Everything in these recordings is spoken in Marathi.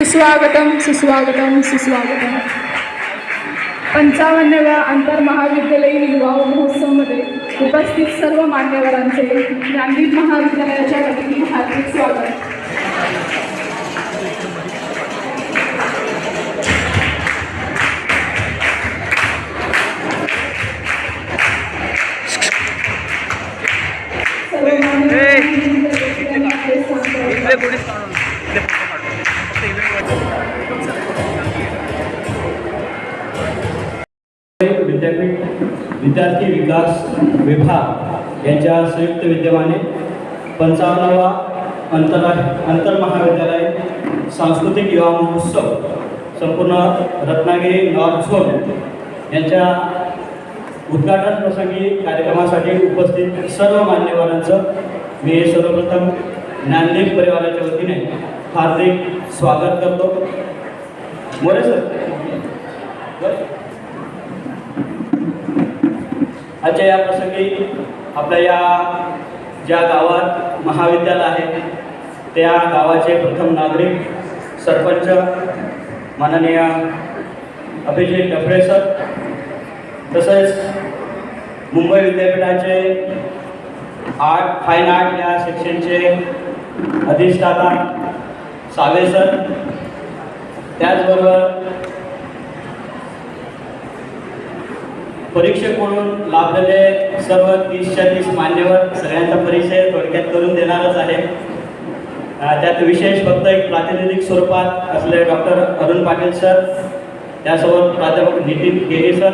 सुस्वागतम सुस्वागतम सुस्वागतम. 55व्या आंतरमहाविद्यालयीन युवा महोत्सवमध्ये उपस्थित सर्व मान्यवरांचे ज्ञानदीप महाविद्यालयाच्या वतीने हार्दिक स्वागत. विद्यापीठ विद्यार्थी विकास विभाग यांच्या संयुक्त विद्यमाने 55वा आंतरमहाविद्यालय सांस्कृतिक युवा महोत्सव संपूर्ण रत्नागिरी नॉर्थ झोन यांच्या उद्घाटन प्रसंगी कार्यक्रमासाठी उपस्थित सर्व मान्यवरांचं मी सर्वप्रथम ज्ञानदीप परिवाराच्या वतीने हार्दिक स्वागत करतो. मोरे सर, आजच्या या प्रसंगी आपल्या या ज्या गावात महाविद्यालय आहे त्या गावाचे प्रथम नागरिक सरपंच माननीय अभिजित डफळे सर, तसेच मुंबई विद्यापीठाचे आर्ट फाईन आर्ट या सेक्शनचे अधिष्ठाता सावे सर, त्याचबरोबर परीक्षक म्हणून लाभलेले सर्व 30च्या 30 मान्यवर, सगळ्यांचा परिचय थोडक्यात करून देणारच आहे. त्यात विशेष फक्त एक प्रातिनिधिक स्वरूपात असलेले डॉक्टर अरुण पाटील सर, त्यासोबत प्राध्यापक नितीन गेरी सर,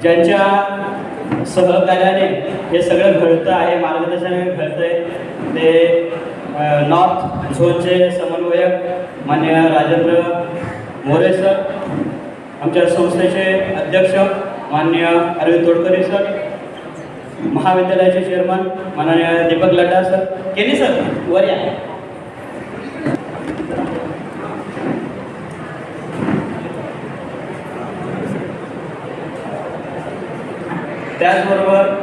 ज्यांच्या सहकार्याने हे सगळं घडतं आहे, मार्गदर्शनाने घडतं आहे. ते नॉर्थ झोनचे समन्वयक मान्य राजेंद्र मोरे सर, आमच्या संस्थेचे अध्यक्ष माननीय अरविंद तोडकरी सर, महाविद्यालयाचे चेअरमन माननीय दीपक लड्डा सर, केनी सर वर या. त्याचबरोबर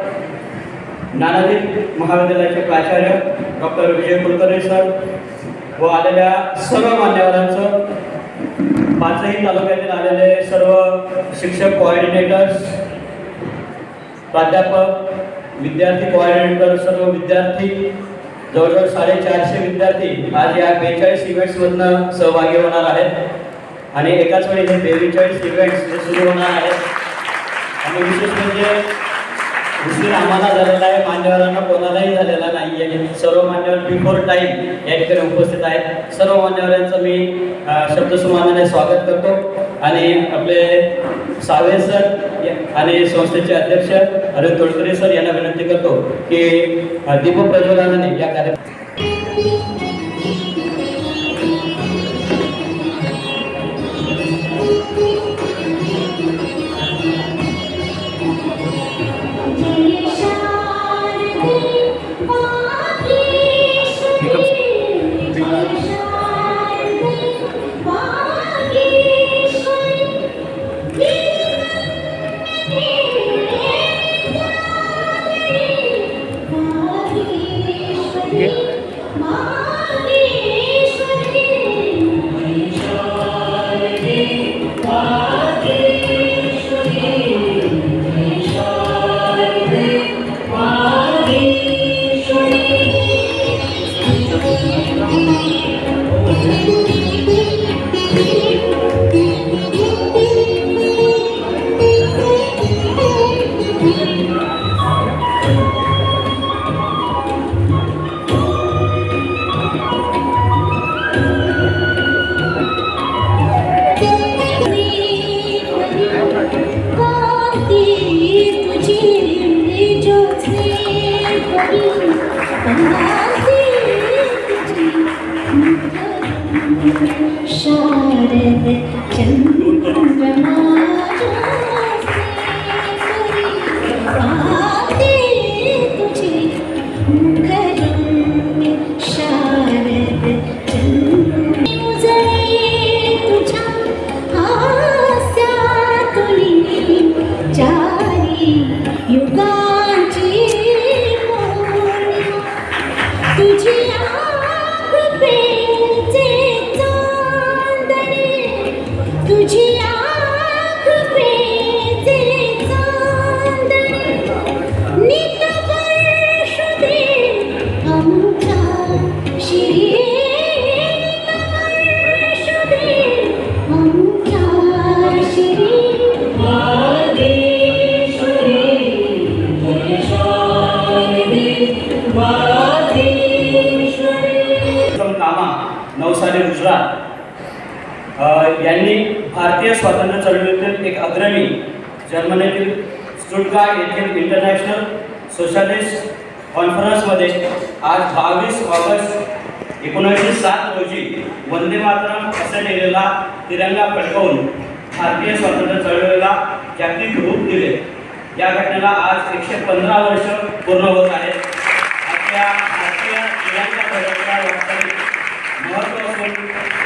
ज्ञानदीप महाविद्यालयाचे प्राचार्य डॉक्टर विजय कुलकर्णी सर व आलेल्या सर्व मान्यवरांचं, 5ही तालुक्यातील आलेले सर्व शिक्षक कोऑर्डिनेटर्स, प्राध्यापक, विद्यार्थी कोऑर्डिनेटर, सर्व विद्यार्थी, जवळजवळ 450 विद्यार्थी आज या 42 इव्हेंट्समधनं सहभागी होणार आहेत आणि एकाच वेळी हे 42 इव्हेंट्स जे सुरू होणार आहेत. आणि विशेष म्हणजे उशीर आम्हाला झालेला आहे, मान्यवरांना कोणालाही झालेला नाही आहे. सर्व मान्यवर बिफोर टाईम या ठिकाणी उपस्थित आहेत. सर्व मान्यवरांचं मी शब्दसुमानाने स्वागत करतो आणि आपले सावे सर आणि संस्थेचे अध्यक्ष अरविंद तोडकरी सर यांना विनंती करतो की दीपप्रज्वलनाने या कार्यक्रमात तुझी आग पेचे यांनी भारतीय स्वातंत्र्य चळवळीतील एक अग्रणी जर्मनीतील स्टुटगार्ट येथील इंटरनॅशनल सोशलिस्ट कॉन्फरन्समध्ये आज 22 ऑगस्ट 1907 रोजी वंदे मातरम असा लिहिलेला तिरंगा फडकवून भारतीय स्वातंत्र्य चळवळीला जागतिक रूप दिले. या घटनेला आज 115 वर्ष पूर्ण होत आहेत. आपल्या भारतीय तिरंगा फडकवण्याला वास्तविक महत्त्व असून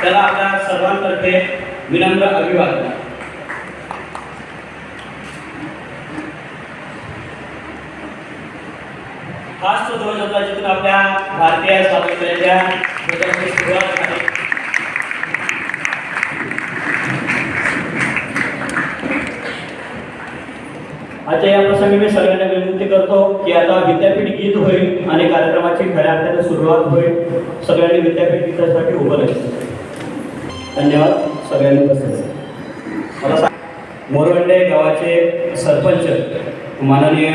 त्याला आपल्या सर्वांतर्फे विनम्र अभिवादन. हाच तो ध्वज होता जिथून आपल्या भारतीय स्वातंत्र्याच्या ध्वजाची सुरुवात झाली. आजच्या या प्रसंगी मी सगळ्यांना विनंती करतो की आता विद्यापीठ गीत होईल आणि कार्यक्रमाची खऱ्या अर्थाने सुरुवात होईल. सगळ्यांनी विद्यापीठ गीतासाठी उभं राहायचं. धन्यवाद. सगळ्यांनी बसायचं. मला मोरवंडे गावाचे सरपंच माननीय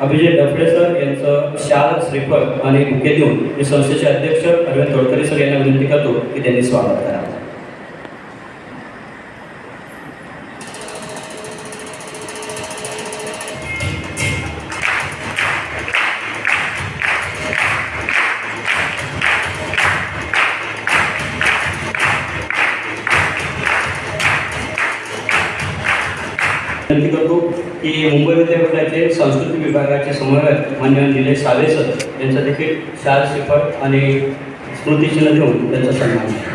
अभिजित डफळे सर यांचं शाल श्रीफळ आणि बुके देऊन मी संस्थेचे अध्यक्ष अरविंद तोडकरी सर यांना विनंती करतो की त्यांनी स्वागत करावं. विनंती करतो की मुंबई विद्यापीठाचे सांस्कृतिक विभागाचे समन्वयक मान्य निलेश सावे सर यांचा देखील शाल श्रीफळ आणि स्मृतिचिन्ह देऊन त्यांचा सन्मान केला.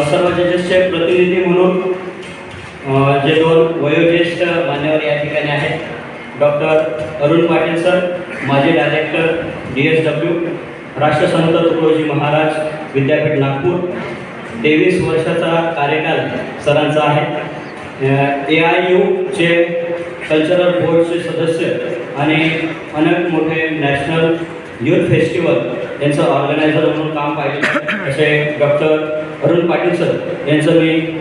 सर्व जजेसचे प्रतिनिधी म्हणून जे दोन वयोज्येष्ठ मान्यवर या ठिकाणी आहेत. डॉक्टर अरुण पाटील सर, माजी डायरेक्टर DSW, राष्ट्रसंत तुकडोजी महाराज विद्यापीठ नागपूर. 23 वर्षाचा कार्यकाल सरांचा आहे. AIUचे कल्चरल बोर्डचे सदस्य आणि अनेक मोठे नॅशनल युथ फेस्टिवल यांचं ऑर्गनायझर म्हणून काम पाहिजे असे डॉक्टर अरुण पाटील सर यांचं मी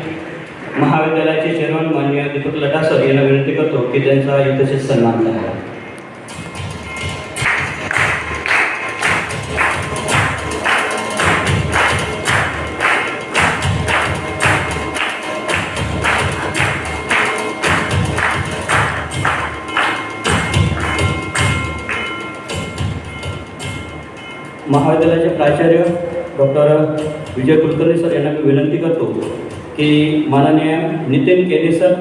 महाविद्यालयाचे चेअरमन माननीय दीपक लटा सर यांना विनंती करतो की त्यांचा यथोचित सन्मान करावा. महाविद्यालयाचे प्राचार्य डॉक्टर विजय कुलकर्णी सर यांना मी विनंती करतो की माननीय नितीन केनी सर,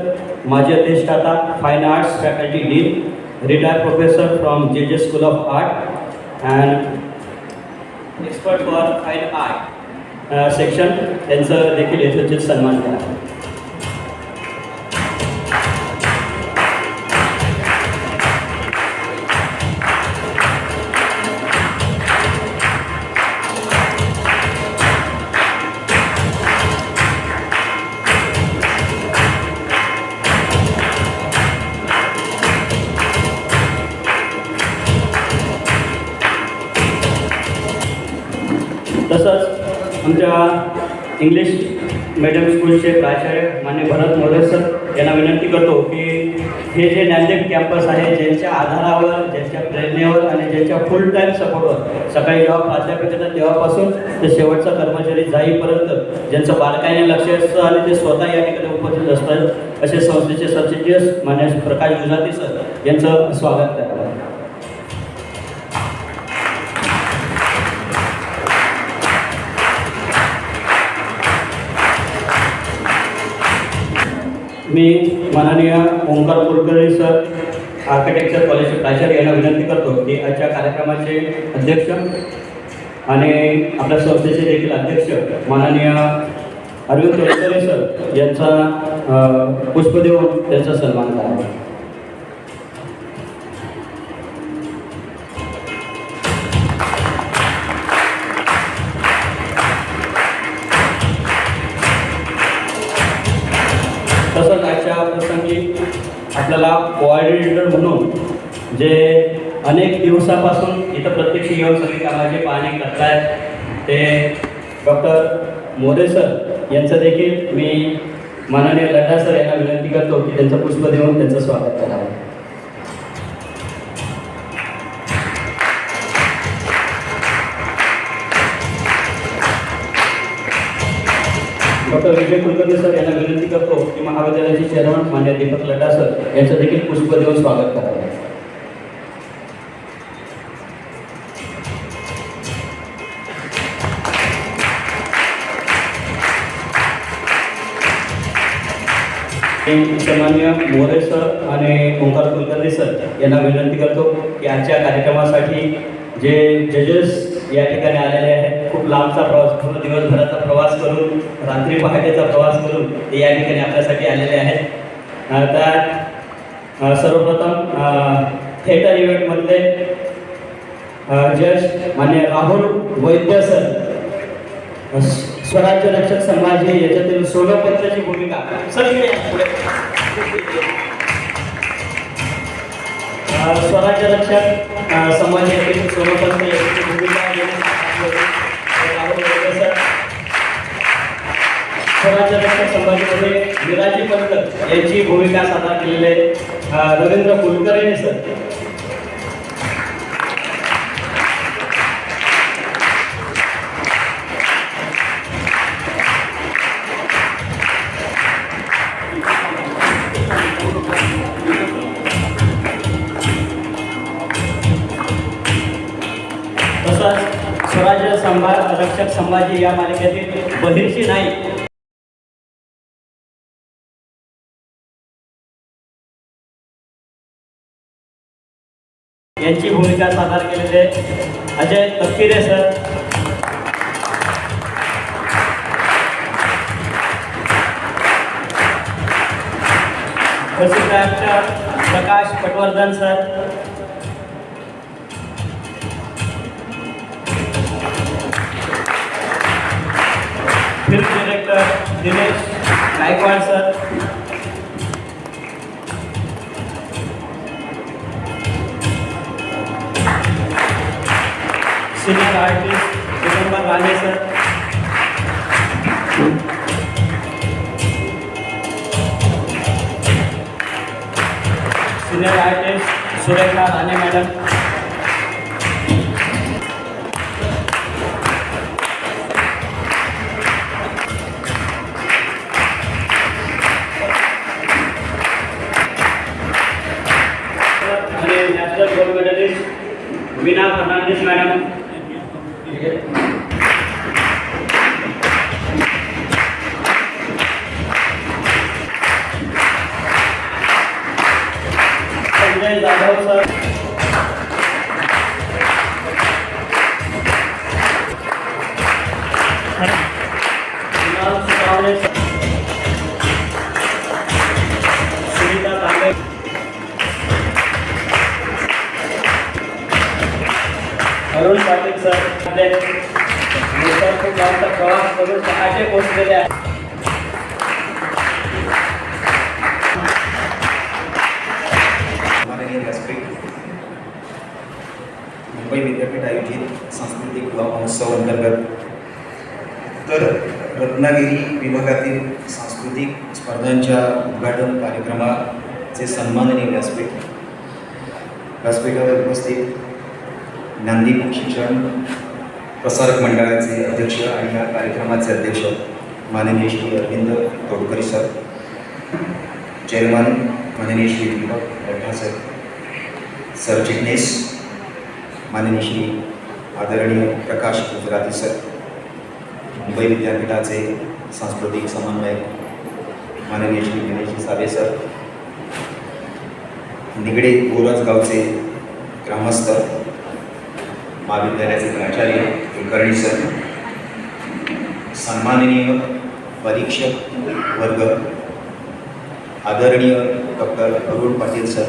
माजी अधिष्ठाता fine arts faculty dean, retired professor from JJ school of art and expert for fine art section यांचं देखील यथोचित सन्मान करा. तसंच आमच्या इंग्लिश मीडियम स्कूलचे प्राचार्य मान्य भरत मोरे सर यांना विनंती करतो की हे जे ज्ञानदीप कॅम्पस आहे, ज्यांच्या आधारावर, ज्यांच्या प्रेरणेवर आणि ज्यांच्या फुल टाईम सपोर्टवर सकाळी जेव्हा प्राध्यापक येतात तेव्हापासून ते शेवटचा कर्मचारी जाईपर्यंत ज्यांचं बारकाईने लक्ष असतं आणि ते स्वतः या ठिकाणी उपस्थित असतात असे संस्थेचे सरचिटणीस मान्य प्रकाश गुजराती सर यांचं स्वागत करावं. मी माननीय ओंकार कुलकर्णी सर, आर्किटेक्चर कॉलेजचे प्राचार्य यांना विनंती करतो की आजच्या कार्यक्रमाचे अध्यक्ष आणि आपल्या संस्थेचे देखील अध्यक्ष माननीय अरविंद तोडकरी सर यांचा पुष्प देऊन त्यांचा सन्मान करावा. तसंच आजच्या प्रसंगी आपल्याला कोऑर्डिनेटर म्हणून जे अनेक दिवसापासून इथं प्रत्यक्ष येऊन सगळी कामाची पाहणी करतायत ते डॉक्टर मोरे सर यांचं देखील मी माननीय लड्डा सर यांना विनंती करतो की त्यांचं पुष्प देऊन त्यांचं स्वागत करावं. डॉक्टर विजय कुलकर्णी सर यांना विनंती करतो की महाविद्यालयाचे चेअरमन मान्य दीपक लड्डा सर यांचं देखील पुष्प देऊन स्वागत करावं. सन्मान्य मोरे सर आणि ओंकार कुलकर्णी सर यांना विनंती करतो की आजच्या कार्यक्रमासाठी जे जजेस या ठिकाणी आलेले आहेत, खूप लांबचा प्रवास, पूर्ण दिवसभराचा प्रवास करून, रात्री पहाटेचा प्रवास करून ते या ठिकाणी आपल्यासाठी आलेले आहेत. त्यात सर्वप्रथम थिएटर इव्हेंटमधले जज मान्य राहुल वैद्य सर, स्वराज्य रक्षक संभाजी याच्यातील सोनपंतची भूमिका सगळे स्वराज्य रक्षक संभाजी यातील सोनपंत याची भूमिका स्वराज्य रक्षक संभाजीमध्ये विराजी पंत यांची भूमिका सादर केलेले रवींद्र कुलकर्णी सर. स्वराज्य रक्षक संभाजी या मालिकेतील बहिर्ची नाईक यांची भूमिका सादर केलेले अजय तपकिरे सर. प्रसिद्ध actor Prakash Patwardhan sir. Film director Dinesh Gaikwad sir. Senior artist Digambar Rane sir. Senior artist Surekha Rane madam. National gold medallist Meena Fernandes madam. Sanjay Jadhav sir. Sunita Tambe. Arun Patil sir. खूप लांबचा प्रवास करून पहाटे पोहोचलेले आहे. मुंबई विद्यापीठ आयोजित सांस्कृतिक युवा महोत्सव अंतर्गत तर रत्नागिरी विभागातील सांस्कृतिक स्पर्धांच्या उद्घाटन कार्यक्रमाचे सन्माननीय व्यासपीठावर उपस्थित ज्ञानदीप शिक्षण प्रसारक मंडळाचे अध्यक्ष आणि या कार्यक्रमाचे अध्यक्ष माननीय श्री अरविंद तोडकरी सर, चेअरमन माननीय श्री दीपक लड्डा सर, सरचिटणीस माननीय श्री आदरणीय प्रकाश गुजराती सर, मुंबई विद्यापीठाचे सांस्कृतिक समन्वयक माननीय श्री दिनेश सावे सर, निगडे गोरजगावचे ग्रामस्थ, महाविद्यालयाचे प्राचार्य कुलकर्णी सर, सन्माननीय परीक्षक वर्ग, आदरणीय डॉक्टर अरुण पाटील सर,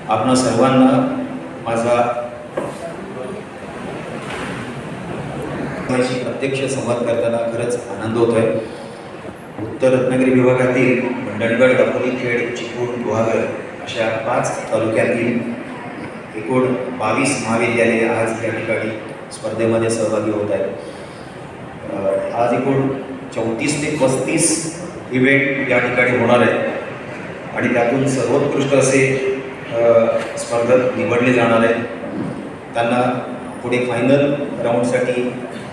आपणा सर्वांना माझा प्रत्यक्ष संवाद करताना खरंच आनंद होतोय. उत्तर रत्नागिरी विभागातील मंडणगड, दापोली, खेड, चिपळूण, गुहागर अशा 5 तालुक्यातील एकूण 22 महाविद्यालये आज या ठिकाणी स्पर्धेमध्ये सहभागी होत आहेत. आज एकूण 34 ते 35 इव्हेंट या ठिकाणी होणार आहेत आणि त्यातून सर्वोत्कृष्ट असे स्पर्धक निवडले जाणार आहेत. त्यांना पुढे फायनल राऊंडसाठी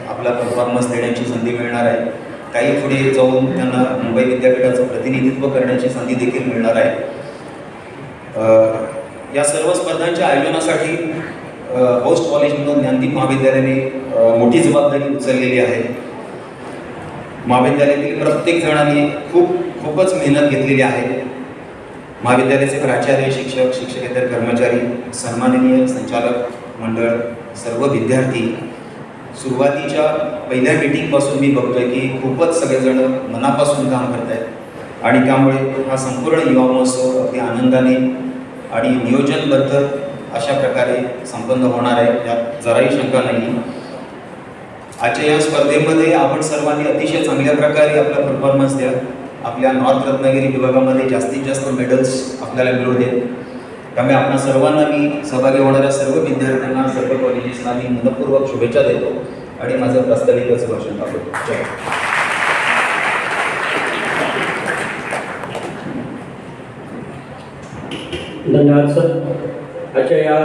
आपला परफॉर्मन्स देण्याची संधी मिळणार आहे. काही पुढे जाऊन त्यांना मुंबई विद्यापीठाचं प्रतिनिधित्व करण्याची संधी देखील मिळणार आहे. या सर्व स्पर्धांच्या आयोजनासाठी होस्ट कॉलेज म्हणून ज्ञानदीप महाविद्यालयाने मोठी जबाबदारी उचललेली आहे. महाविद्यालयातील प्रत्येक जणांनी खूपच मेहनत घेतलेली आहे. महाविद्यालयाचे प्राचार्य, शिक्षक, शिक्षकेतर कर्मचारी, सन्माननीय संचालक मंडळ, सर्व विद्यार्थी सुरुवातीच्या पहिल्या मीटिंगपासून मी बघतोय की खूपच सगळेजण मनापासून काम करत आहेत आणि त्यामुळे हा संपूर्ण युवा महोत्सव अगदी आनंदाने आणि नियोजनबद्ध अशा प्रकारे संपन्न होणार आहे, त्यात जराही शंका नाही. आजच्या या स्पर्धेमध्ये आपण सर्वांनी अतिशय चांगल्या प्रकारे आपला परफॉर्मन्स द्या. आपल्या नॉर्थ रत्नागिरी विभागामध्ये जास्तीत जास्त मेडल्स आपल्याला मिळू देत. त्यामुळे आपल्या सर्वांना मी सहभागी होणाऱ्या सर्व विद्यार्थ्यांना, सर्व कॉलेजेसना मी मनपूर्वक शुभेच्छा देतो आणि माझं प्रास्ताविकच भाषण टाकतो. जय. धन्यवाद सर. आजच्या या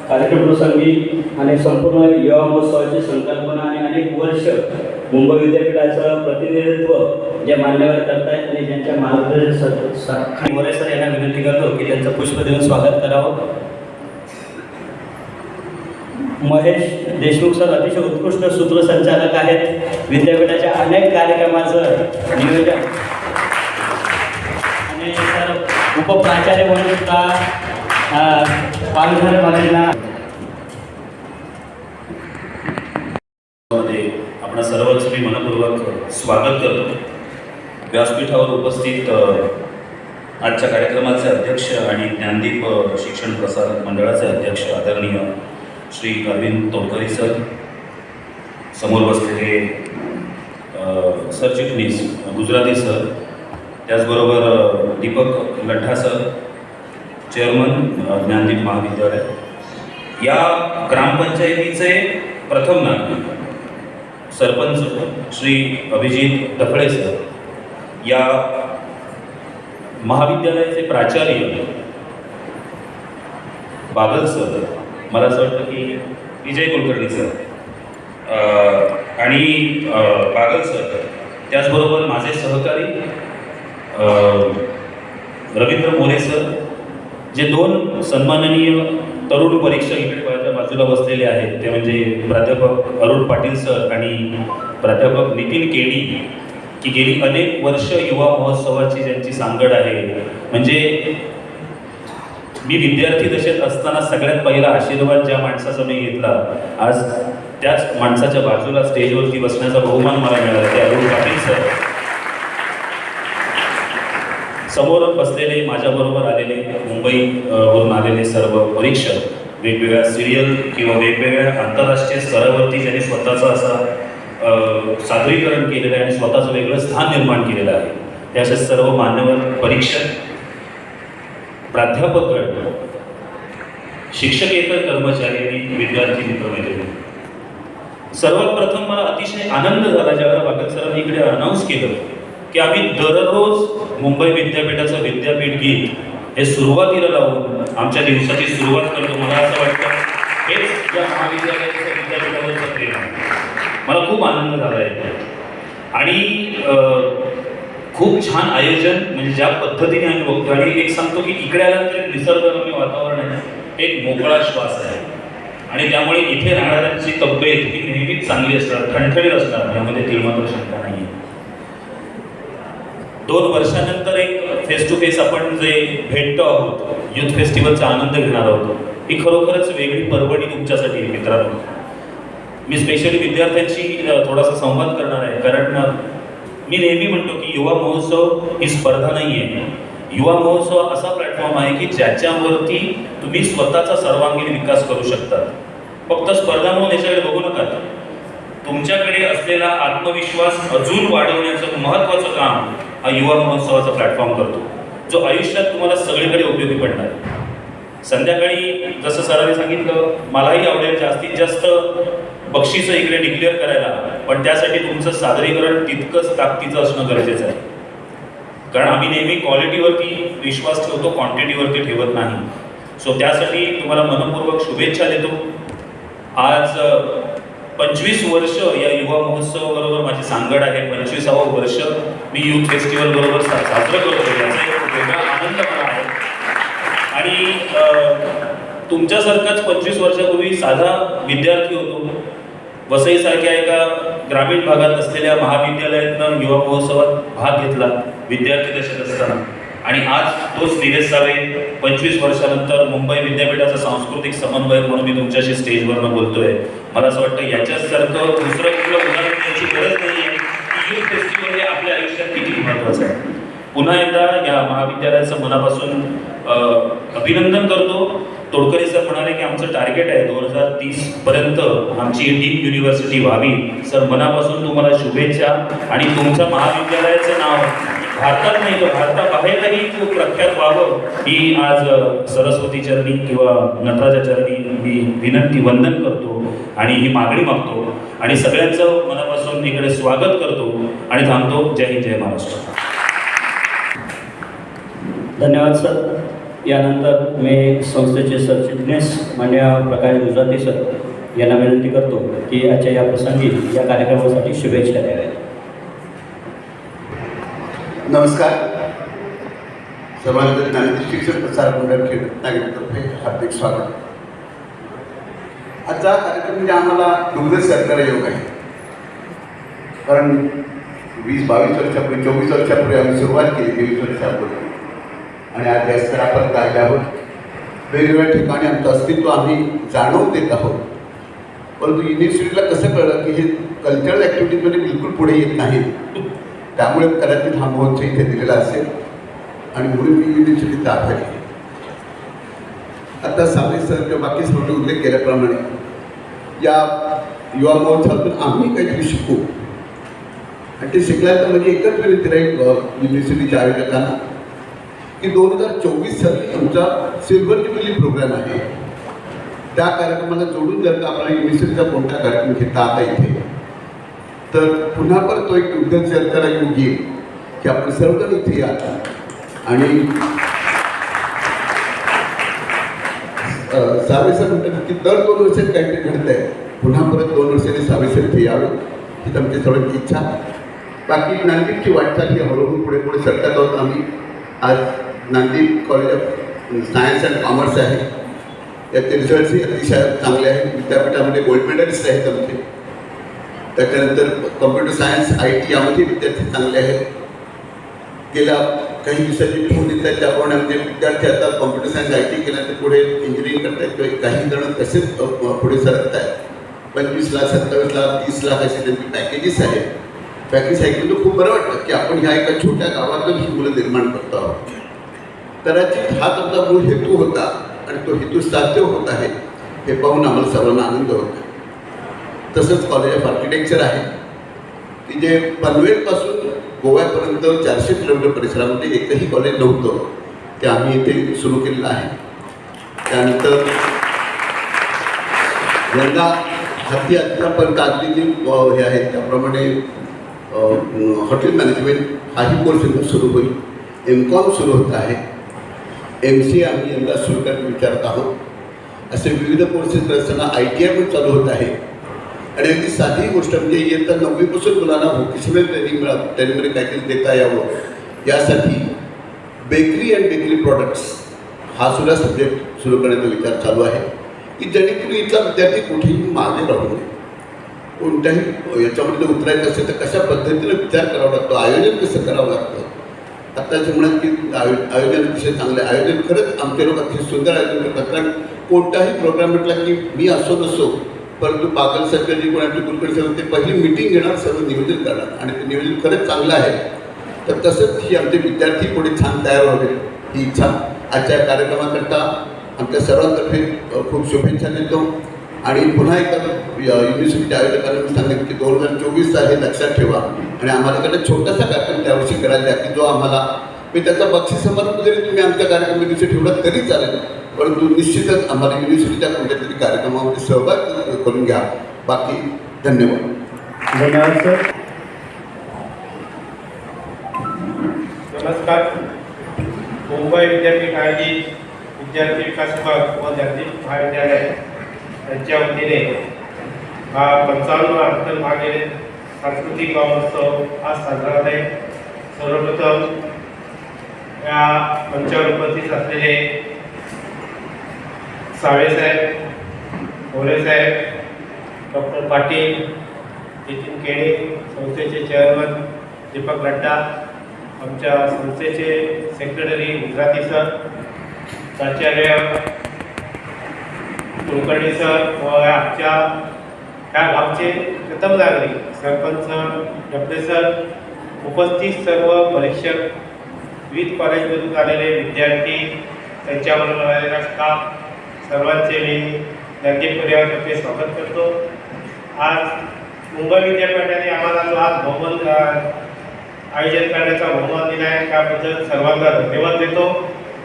कार्यक्रम प्रसंगी आणि संपूर्ण युवा महोत्सवाची संकल्पना आणि अनेक वर्ष मुंबई विद्यापीठाचं प्रतिनिधित्व जे मान्यवर करतायत आणि ज्यांच्या मार्गदर्शक मोरे सर यांना विनंती करतो की त्यांचं पुष्प देऊन स्वागत करावं. महेश देशमुख सर अतिशय उत्कृष्ट सूत्रसंचालक आहेत. विद्यापीठाच्या अनेक कार्यक्रमाचं नियोजन आणि सर उपप्राचार्य म्हणून सुद्धा पालघर कॉलेजला आपण सर्वच मी मनपूर्वक स्वागत करतो. व्यासपीठावर उपस्थित आजच्या कार्यक्रमाचे अध्यक्ष आणि ज्ञानदीप शिक्षण प्रसारक मंडळाचे अध्यक्ष आदरणीय श्री अरविंद तोडकरी सर, समोर बसलेले सरचिटणीस गुजराती सर, त्याचबरोबर दीपक लड्ढा सर, चेअरमन ज्ञानदीप महाविद्यालय, या ग्रामपंचायतीचे प्रथम नागरिक सरपंच श्री अभिजित डफळे सर, या महाविद्यालयाचे प्राचार्य बागल सर, मला असं वाटतं की विजय कुलकर्णी सर आणि बागल सर, त्याचबरोबर माझे सहकारी रवींद्र मोरे सर, जे दोन सन्माननीय तरुण परीक्षक इकडे माझ्या बाजूला बसलेले आहेत, ते म्हणजे प्राध्यापक अरुण पाटील सर आणि प्राध्यापक नितीन केडी, की गेली अनेक वर्ष युवा महोत्सवाची ज्यांची सांगड आहे. म्हणजे मी विद्यार्थी दशेत असताना सगळ्यात पहिला आशीर्वाद ज्या माणसाचा मी घेतला, आज त्याच माणसाच्या बाजूला स्टेजवरती बसण्याचा बहुमान मला मिळाला, ते अरुण पाटील सर. समोर बसलेले माझ्याबरोबर आलेले मुंबईवरून आलेले सर्व परीक्षक, वेगवेगळ्या सिरियल किंवा वेगवेगळ्या आंतरराष्ट्रीय स्तरावरती ज्यांनी स्वतःचा असा सादरीकरण केलेलं आहे आणि स्वतःचं वेगळं स्थान निर्माण केलेलं आहे, ते असे सर्व मान्यवर परीक्षक, प्राध्यापकगण, शिक्षकेतर कर्मचारी आणि विद्यार्थी मित्रमैत्रिणी, सर्वात प्रथम मला अतिशय आनंद झाला ज्यावेळेला बागल सरांनी इकडे अनाऊन्स केलं की आम्ही दररोज मुंबई विद्यापीठाचं विद्यापीठ गीत हे सुरुवातीला लावून आमच्या दिवसाची सुरुवात करतो. मला असं वाटतं हेच या महाविद्यालयाचं विद्यापीठावरचं प्रेम आहे. मला खूप आनंद झाला आहे आणि खूप छान आयोजन, म्हणजे ज्या पद्धतीने आम्ही बघतो. आणि एक सांगतो की इकडे आल्यानंतर एक निसर्गरम्य वातावरण आहे, एक मोकळा श्वास आहे आणि त्यामुळे इथे राहणाऱ्यांची तब्येत ही नेहमीच चांगली असणार, ठणठणीत असणार, यामध्ये तिळमात्र शंका नाही. 2 वर्षानंतर एक फेस टू फेस आपण जे भेटतो आहोत, युथ फेस्टिवलचा आनंद घेणार आहोत, ही खरोखरच वेगळी पर्वणी तुमच्यासाठी मित्रांनो. मी स्पेशली विद्यार्थ्यांशी थोडासा संवाद करणार आहे, कारण मी नेहमी म्हणतो की युवा महोत्सव ही स्पर्धा नाही आहे. युवा महोत्सव असा प्लॅटफॉर्म आहे की ज्याच्यावरती तुम्ही स्वतःचा सर्वांगीण विकास करू शकता. फक्त स्पर्धा म्हणून याच्याकडे बघू नका. तुमच्याकडे असलेला आत्मविश्वास अजून वाढवण्याचं महत्त्वाचं काम हा युवा महोत्सवाचा प्लॅटफॉर्म करतो, जो आयुष्यात तुम्हाला सगळीकडे उपयोगी पडणार. संध्याकाळी जसं सरांनी सांगितलं, मलाही आवडेल जास्तीत जास्त बक्षिसं इकडे डिक्लेअर करायला, पण त्यासाठी तुमचं सादरीकरण तितकंच ताकदीचं असणं गरजेचं आहे. कारण आम्ही नेहमी क्वालिटीवरती विश्वास ठेवतो, क्वांटिटीवरती ठेवत नाही. सो त्यासाठी तुम्हाला मनपूर्वक शुभेच्छा देतो. आज 25 वर्ष या युवा महोत्सवाबरोबर माझी सांगड आहे. 25वं वर्ष मी युथ फेस्टिवल बरोबर साजरं करतो, याचा एक वेगळा आनंद मला आहे. आणि तुमच्यासारखाच 25 वर्षापूर्वी साधा विद्यार्थी होतो. वसईसारख्या एका ग्रामीण भागात असलेल्या महाविद्यालयातनं युवा महोत्सवात भाग घेतला विद्यार्थी दशेत असताना. आणि आज तोच निलेश सावे 25 वर्षानंतर मुंबई विद्यापीठाचा सांस्कृतिक समन्वयक म्हणून मी तुमच्याशी स्टेजवरनं बोलतोय. मला असं वाटतं याच्यासारखं दुसरं कुठलं उदाहरण द्यायची गरज नाही आहे की युथ फेस्टिवल हे आपल्या आयुष्यात किती महत्त्वाचं आहे. पुन्हा एकदा या महाविद्यालयाचं मनापासून अभिनंदन करतो. तोडकरी सर म्हणाले की आमचं टार्गेट आहे 2030 पर्यंत आमची डीप युनिव्हर्सिटी व्हावी. सर, मनापासून तुम्हाला शुभेच्छा. आणि तुमच्या महाविद्यालयाचं नाव भारतात नाही तर भारताबाहेरही खूप प्रख्यात व्हावं ही आज सरस्वती चरणी किंवा नटराजा चरणी मी विनंती वंदन करतो आणि ही मागणी मागतो. आणि सगळ्यांचं मनापासून इकडे स्वागत करतो आणि थांबतो. जय हिंद, जय महाराष्ट्र. धन्यवाद सर. यानंतर मी संस्थेचे सरचिटणीस मान्य प्रकाश गुजराती सर यांना विनंती करतो की आजच्या या प्रसंगी या कार्यक्रमासाठी शुभेच्छा द्याव्यात. नमस्कार. समाज ज्ञानदीप शिक्षण प्रसार मंडळ खेड रत्नागिरीतर्फे हार्दिक स्वागत. आजचा कार्यक्रम म्हणजे आम्हाला दुग्ध सरकार योग आहे. कारण 20-22 वर्षापूर्वी 24 वर्षापूर्वी आम्ही सुरुवात केली, 23 वर्षापूर्वी, आणि आज या स्तरापर्यंत आले आहोत. वेगवेगळ्या ठिकाणी आमचं अस्तित्व आम्ही जाणवून देत आहोत. परंतु युनिव्हर्सिटीला कसं कळलं की हे कल्चरल ॲक्टिव्हिटीजमध्ये बिलकुल पुढे येत नाहीत. त्यामुळे कदाचित हा महोत्सव इथे दिलेला असेल आणि म्हणून मी युनिव्हर्सिटीचा आभारी आहे. आता सावे सर किंवा बाकी सर्वांनी उल्लेख केल्याप्रमाणे या युवा महोत्सवातून आम्ही काहीतरी शिकू आणि ते शिकल्याचं म्हणजे एकच विनंती राहील युनिव्हर्सिटीच्या आयोजकांना की 2024 साली आमचा सिल्वर ज्युबिली प्रोग्राम आहे. त्या कार्यक्रमाला जोडून जर का आपल्याला युनिव्हर्सिटीचा कोणता कार्यक्रम घेता आता इथे, तर पुन्हा परत तो एक उद्योग सरकारला येऊन येईल की आपण सर्वजण इथे या आणि सावेसर म्हणतात की दर 2 वर्षात काहीतरी घडत आहे. पुन्हा परत 2 वर्षांनी सावेसर इथे यावे ही आमची सर्वांची इच्छा. बाकी नांदेडची वाटचाल ही हळूहळू पुढे पुढे सरकत आहोत. आम्ही आज Nanded college of science and commerce आहे, याचे रिझल्ट्सही अतिशय चांगले आहेत. विद्यापीठामध्ये गोल्ड मेडलिस्ट आहेत आमचे. त्याच्यानंतर कम्प्युटर सायन्स IT यामध्ये विद्यार्थी चांगले आहेत. गेल्या काही दिवसांची फोन येत आहेत त्याप्रमाणे आमचे विद्यार्थी आता कम्प्युटर सायन्स IT केल्यानंतर पुढे इंजिनिअरिंग करत आहेत किंवा काही जण तसेच पुढे सरकत आहेत. 25 लाख 27 लाख 30 लाख असे त्यांची पॅकेजेस आहेत. पॅकेज ऐकून खूप बरं वाटतं की आपण ह्या एका छोट्या गावातून ही मुलं निर्माण करतो आहोत. कदाचित हाच आमचा मूळ हेतू होता आणि तो हेतू साध्य होत आहे हे पाहून आम्हाला सर्वांना आनंद होत आहे. तसंच कॉलेज ऑफ आर्किटेक्चर आहे की जे पनवेलपासून गोव्यापर्यंत 400 किलोमीटर परिसरामध्ये एकही कॉलेज नव्हतं, ते आम्ही इथे सुरू केलेलं आहे. त्यानंतर यंदा हाती आत्तापर्यंत अगदी जे हे आहेत त्याप्रमाणे हॉटेल मॅनेजमेंट हाही कोर्स यंदा सुरू होईल. MCOM सुरू होत आहे. MCA आम्ही यंदा सुरू करण्याचा विचारत आहोत. असे विविध कोर्सेस असताना ITI पण चालू होत आहे. आणि अगदी साधी गोष्ट म्हणजे इयत्ता 9वीपासून मुलांना व्होकेशनल ट्रेनिंगमध्ये काहीतरी देता यावं यासाठी बेकरी अँड बेकरी प्रॉडक्ट्स हा सुद्धा सब्जेक्ट सुरू करण्याचा विचार चालू आहे की जेणेकरून इथला विद्यार्थी कुठेही मागे राहू नये. कोणत्याही याच्यामध्ये उतरायचं असेल तर कशा पद्धतीनं विचार करावा लागतो, आयोजन कसं करावं लागतं. आत्ताचे म्हणत की आयोजन अतिशय चांगले आयोजन खरंच आमचे लोक अतिशय सुंदर आयोजन करतात. कारण कोणताही प्रोग्राम म्हटला की मी असो नसो परंतु पागल सरकारजी कोणाची कुलकर्णी सर ते पहिली मिटिंग घेणार, सर्व नियोजन करणार आणि ते नियोजन खरंच चांगलं आहे. तर तसंच ही आमचे विद्यार्थी पुढे छान तयार व्हावे ही इच्छा. आजच्या कार्यक्रमाकरता आमच्या सर्वांतर्फे खूप शुभेच्छा देतो. आणि पुन्हा एकदा युनिव्हर्सिटीच्या आयोजकांना मी सांगेन की 2024 हे लक्षात ठेवा आणि आम्हाला कडे छोटासा कार्यक्रम त्यावर्षी करायला द्या की जो आम्हाला मी त्याचा बक्षीस समारंभ जरी तुम्ही आमच्या कार्यक्रमाच्या दिवशी ठेवला तरी चालेल, परंतु निश्चितच आम्हाला युनिव्हर्सिटीच्या कोणत्या तरी कार्यक्रमामध्ये सहभाग करून घ्या. बाकी धन्यवाद. धन्यवाद सर. नमस्कार. मुंबई विद्यापीठ आयोजित विद्यार्थी विकास विभाग व ज्ञानदीप महाविद्यालय यांच्या वतीने हा 55वा आंतरमहाविद्यालय सांस्कृतिक महोत्सव आज साजरा होत आहे. सर्वप्रथम या मंचावर उपस्थित असलेले सावेसाहेब, मोरेसाहेब, डॉक्टर पाटील, नितीन केणे, संस्थेचे चेअरमन दीपक नड्डा, आमच्या संस्थेचे सेक्रेटरी गुजराती सर, प्राचार्य कुलकर्णी सर व आमच्या ह्या गावचे प्रथम नागरिक सरपंच डबडे सर, उपस्थित सर्व परीक्षक, विविध कॉलेजमधून आलेले विद्यार्थी, त्यांच्याबरोबर आलेला स्टाफ, सर्वांचे मी ज्ञानदीप परिवारातर्फे स्वागत करतो. आज मुंबई विद्यापीठाने आम्हाला जो आज बहुमान आयोजन करण्याचा बहुमान दिला आहे त्याबद्दल सर्वांना धन्यवाद देतो.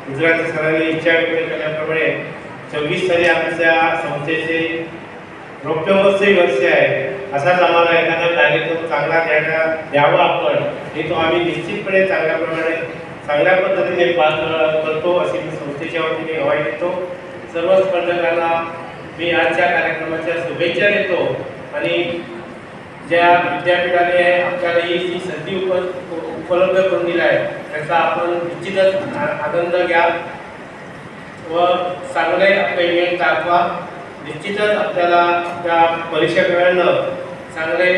गुजराती सरांनी इच्छा व्यक्त केल्याप्रमाणे 26 साली आमच्या संस्थेचे रौप्य महोत्सवी वर्ष आहे. असाच आम्हाला एखादा कार्यक्रम चांगला द्यावा आपण हे तो आम्ही निश्चितपणे चांगल्या पद्धतीने पार करतो अशी मी संस्थेच्या वतीने ग्वाही देतो. सर्व स्पर्धकांना मी आजच्या कार्यक्रमाच्या शुभेच्छा देतो आणि ज्या विद्यापीठाने आपल्याला ही संधी उपलब्ध करून दिली आहे त्याचा आपण निश्चितच आनंद घ्या व चांगले आपले इव्हेंट दाखवा. निश्चितच आपल्याला आपल्या परीक्षकांना चांगले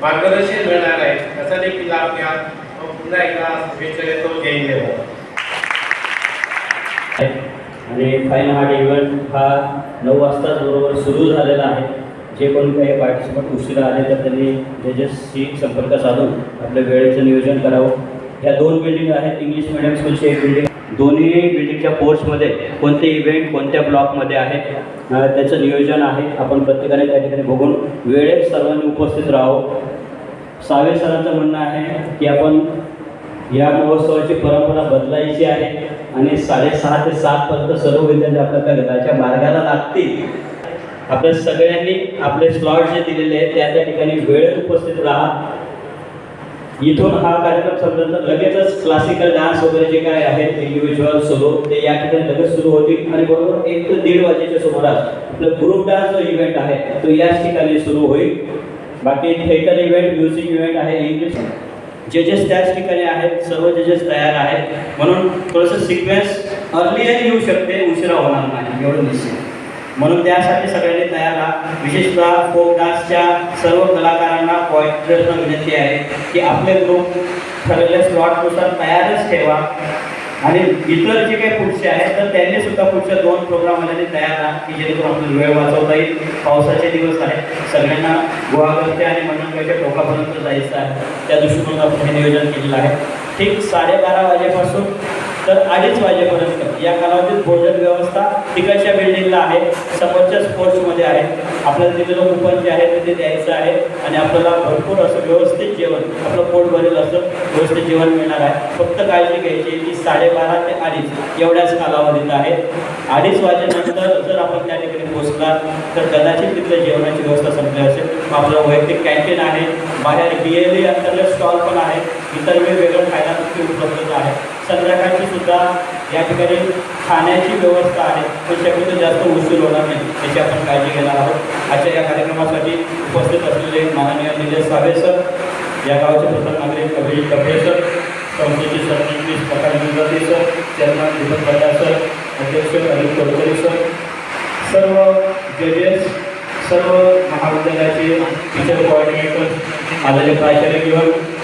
मार्गदर्शन मिळणार आहे याचा देखील लाभ घ्या. पुन्हा एकदा शुभेच्छा देतो. जय हिंद. आणि फाईन आर्ट इव्हेंट हा 9 वाजता बरोबर सुरू झालेला आहे. जे कोणी काही पार्टिसिपंट उशिरा आले तर त्यांनी जजेसशी संपर्क साधून आपल्या वेळेचं नियोजन करावं. ह्या 2 बिल्डिंग आहेत. इंग्लिश मिडियम स्कूलची एक बिल्डिंग. दोन्ही बिल्डिंगच्या कोर्समध्ये कोणते इव्हेंट कोणत्या ब्लॉकमध्ये आहेत त्याचं नियोजन आहे. आपण प्रत्येकाने त्या ठिकाणी बघून वेळेत सर्वांनी उपस्थित राहावं. सावे सरांचं म्हणणं आहे की आपण या महोत्सवाची परंपरा बदलायची आहे आणि 6:30 ते 7 सर्व विद्यार्थी आपल्या घराच्या मार्गाला लागतील. आपल्या सगळ्यांनी आपले स्लॉट जे दिलेले आहेत त्या ठिकाणी वेळेत उपस्थित राहा. इथून हा कार्यक्रम संपल्यानंतर लगेचच क्लासिकल डान्स वगैरे जे काय आहेत इंडिव्हिज्युअल सोलो ते या ठिकाणी लगेच सुरू होतील आणि बरोबर 1 ते 1:30 वाजेच्या सुमारास आपलं ग्रुप डान्स जो इव्हेंट आहे तो याच ठिकाणी सुरू होईल. बाकी थिएटर इव्हेंट, म्युझिक इव्हेंट आहे, इंग्लिश जजेस त्याच ठिकाणी आहेत. सर्व जजेस तयार आहेत म्हणून थोडंसं सिक्वेन्स अर्लियर येऊ शकते, उशिरा होणार नाही एवढं निश्चित. म्हणून त्यासाठी सगळ्यांनी तयार राहा. विशेषतः फोक डान्सच्या सर्व कलाकारांना पॉईंटर्सना विनंती आहे की आपले ग्रुप ठरलेल्या स्लॉटनुसार तयारच ठेवा आणि इतर जे काही पुढचे आहेत तर त्यांनी सुद्धा पुढच्या 2 प्रोग्राममध्ये तयार राहा की जेणेकरून आपल्याला वेळ वाचवता येईल. पावसाचे दिवस आहेत, सगळ्यांना गुहागरच्या आणि मंडणगावच्या टोकापर्यंत जायचं आहे. त्या दृष्टीकोनातून आपण हे नियोजन केलेलं आहे. ठीक 12:30 वाजेपासून तर 2:30 वाजेपर्यंत या कालावधीत भोजन व्यवस्था तिकडच्या बिल्डिंगला आहे, समोरच्या स्पोर्ट्समध्ये आहे. आपल्याला दिलेलं कुपन जे आहे ते द्यायचं आहे आणि आपल्याला भरपूर असं व्यवस्थित जेवण, आपलं पोट भरेल असं व्यवस्थित जेवण मिळणार आहे. फक्त काळजी घ्यायची की 12:30 ते 2:30 एवढ्याच कालावधीत आहे. 2:30 वाजेनंतर जर आपण त्या ठिकाणी पोहोचला तर कदाचित तिथल्या जेवणाची व्यवस्था संपली असेल. आपलं वैयक्तिक कॅन्टीन आहे, बाहेर BLE अंतर्गत स्टॉल पण आहे, इतर वेगवेगळं खायला तिथे उपलब्ध आहे. संध्याकाळची सुद्धा या ठिकाणी खाण्याची व्यवस्था आहे पण शक्यतो जास्त उशीर होणार नाही याची आपण काळजी घेणार आहोत. आजच्या या कार्यक्रमासाठी उपस्थित असलेले माननीय निलेश सावे सर, या गावचे प्रथम नागरिक अभिजित डबडे सर, संस्थेचे सरचिटणीस Prakash Gujarati sir, chairman Deepak Nadda sir, अध्यक्ष अनिल कुलकर्णी सर, सर्व जजेस, सर्व महाविद्यालयाचे टीचर कोऑर्डिनेटर, आलेले प्राचार्य किंवा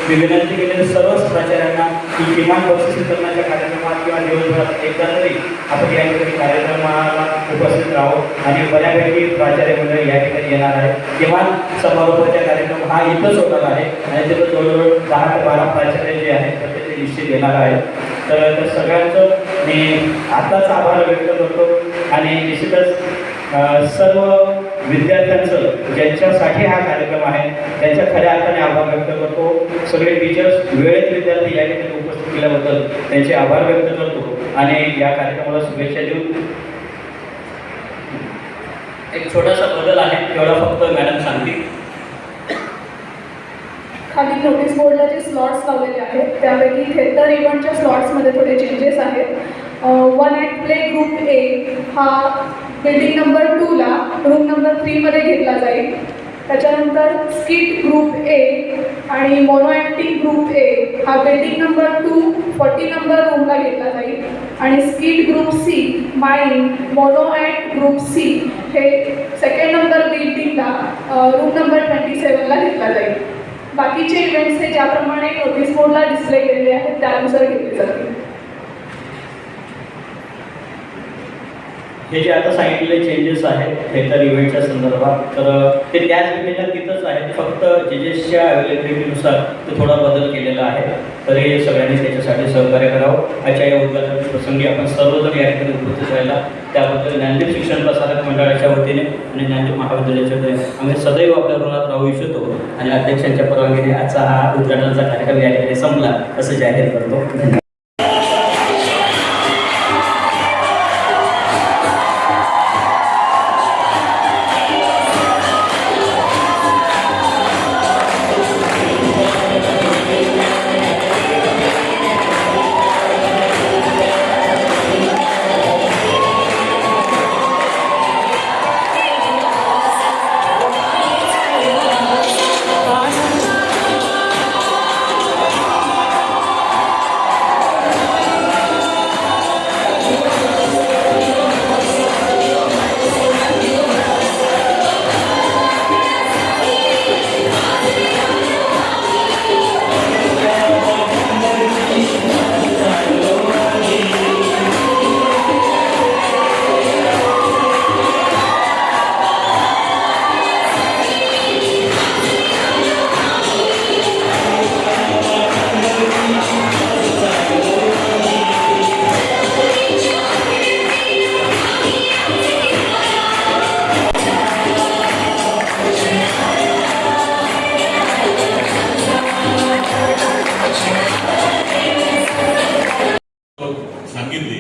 मी विनंती केलेल्या सर्वच प्राचार्यांना की किमान बक्षीस वितरणाच्या कार्यक्रमात किंवा दिवसभरात एकदा तरी आपण या ठिकाणी कार्यक्रमाला उपस्थित राहू आणि बऱ्यापैकी प्राचार्य मंडळी या ठिकाणी येणार आहे. किमान समारोपाचा कार्यक्रम हा इथंच होणार आहे आणि तिथं जवळजवळ 10 ते 12 प्राचार्य जे आहेत तर ते निश्चित येणार आहेत. तर सगळ्यांचं मी आताच आभार व्यक्त करतो आणि निश्चितच सर्व विद्यार्थ्यांचं ज्यांच्यासाठी हा कार्यक्रम आहे त्यांच्या खऱ्या अर्थाने आभार व्यक्त करतो. सगळे टीचर्स वेळेत विद्यार्थी या ठिकाणी उपस्थित केल्याबद्दल त्यांचे आभार व्यक्त करतो आणि या कार्यक्रमाला शुभेच्छा देऊन एक छोटासा बदल आहे, तेवढा फक्त मॅडम सांगतील. खाली नोटीस बोर्डला जे स्लॉट्स लावलेले आहेत त्यापैकी थिएटर इव्हेंटच्या स्लॉट्समध्ये थोडे चेंजेस आहेत. One act play group A हा बिल्डिंग नंबर 2ला रूम नंबर 3मध्ये घेतला जाईल. त्याच्यानंतर स्किट ग्रुप ए आणि मोनो ॲक्टिंग ग्रुप ए हा बिल्डिंग नंबर 2 40 नंबर रूमला घेतला जाईल. आणि skit group C mind mono act group C हे सेकंड नंबर बिल्डिंगला रूम नंबर 27ला घेतला जाईल. बाकीचे इव्हेंट्स हे ज्याप्रमाणे नोटीस बोर्डला डिस्प्ले केलेले आहेत त्यानुसार घेतले जातील. हे जे आता सांगितलेले चेंजेस आहेत थिएटर इव्हेंटच्या संदर्भात, तर ते त्याच वेळेला तिथंच आहेत, फक्त जजेसच्या अवेलेबिलिटीनुसार ते थोडा बदल केलेला आहे. तरी सगळ्यांनी त्याच्यासाठी सहकार्य करावं. आजच्या या उद्घाटन प्रसंगी आपण सर्वजण या ठिकाणी उपस्थित राहिला त्याबद्दल ज्ञानदीप शिक्षण प्रसारक मंडळाच्या वतीने आणि ज्ञानदीप महाविद्यालयाच्या वतीने आम्ही सदैव आपल्या ऋणात राहू इच्छितो आणि अध्यक्षांच्या परवानगीने आजचा हा उद्घाटनाचा कार्यक्रम या ठिकाणी संपला असं जाहीर करतो. धन्यवाद. सांगितले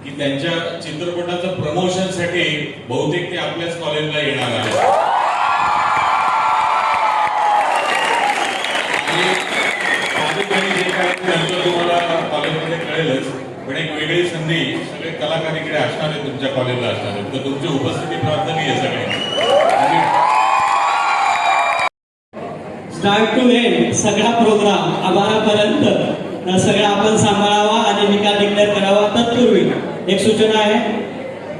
की त्यांच्या चित्रपटाचं प्रमोशनसाठी बहुतेक ते आपल्याच कॉलेजला येणार आहेत. आणि जे काय नंतर तुम्हाला कॉलेजमध्ये कळेलच, पण एक वेगळी संधी सगळे कलाकार इकडे असणार आहेत, तुमच्या कॉलेजला असणार आहेत, तर तुमची उपस्थिती प्रार्थनीय आहे सगळे. स्टार्ट टू एंड सगळा प्रोग्राम आभारापर्यंत सगळं आपण सांभाळावा आणि निकाल डिक्लेअर करावा. तत्पूर्वी एक सूचना आहे,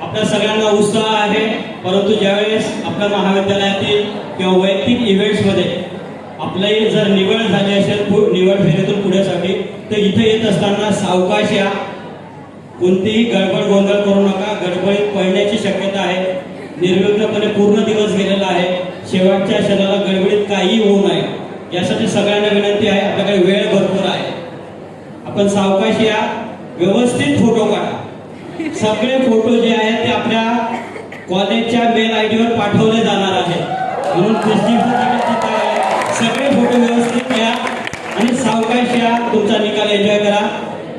आपल्या सगळ्यांना उत्साह आहे, परंतु ज्यावेळेस आपल्या महाविद्यालयातील किंवा वैयक्तिक इव्हेंट्समध्ये आपली जर निवड झाली असेल निवड फेरीतून पुढ्यासाठी, तर इथे येत असताना सावकाश या, कोणतीही गडबड गोंधळ करू नका. गडबडीत पडण्याची शक्यता आहे. निर्विघ्नपणे पूर्ण दिवस गेलेला आहे. शेवटच्या क्षणाला गडबडीत काही होऊ नये यासाठी सगळ्यांना विनंती आहे. आपल्याकडे वेळ भरपूर आहे, आपण सावकाश या, व्यवस्थित फोटो काढा. सगळे फोटो जे आहेत ते आपल्या कॉलेजच्या मेल आयडीवर पाठवले जाणार आहेत, म्हणून सगळे फोटो व्यवस्थित घ्या आणि सावकाश या. तुमचा निकाल एन्जॉय करा.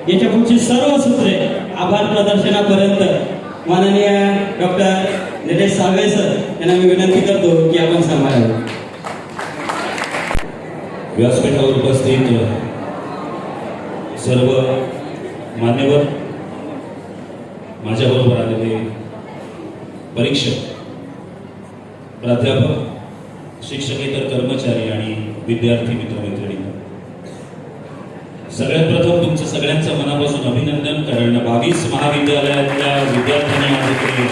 याच्या पुढची सर्व सूत्रे आभार प्रदर्शनापर्यंत माननीय डॉक्टर निलेश साळवे सर यांना मी विनंती करतो की आपण सांभाळावे. व्यासपीठावर उपस्थित सर्व मान्यवर, माझ्याबरोबर आलेले परीक्षक, प्राध्यापक, शिक्षकेतर कर्मचारी आणि विद्यार्थी मित्रमैत्रिणी, सगळ्यात प्रथम तुमचं सगळ्यांचं मनापासून अभिनंदन. कारण 22 महाविद्यालयातल्या विद्यार्थ्यांनी आज इथे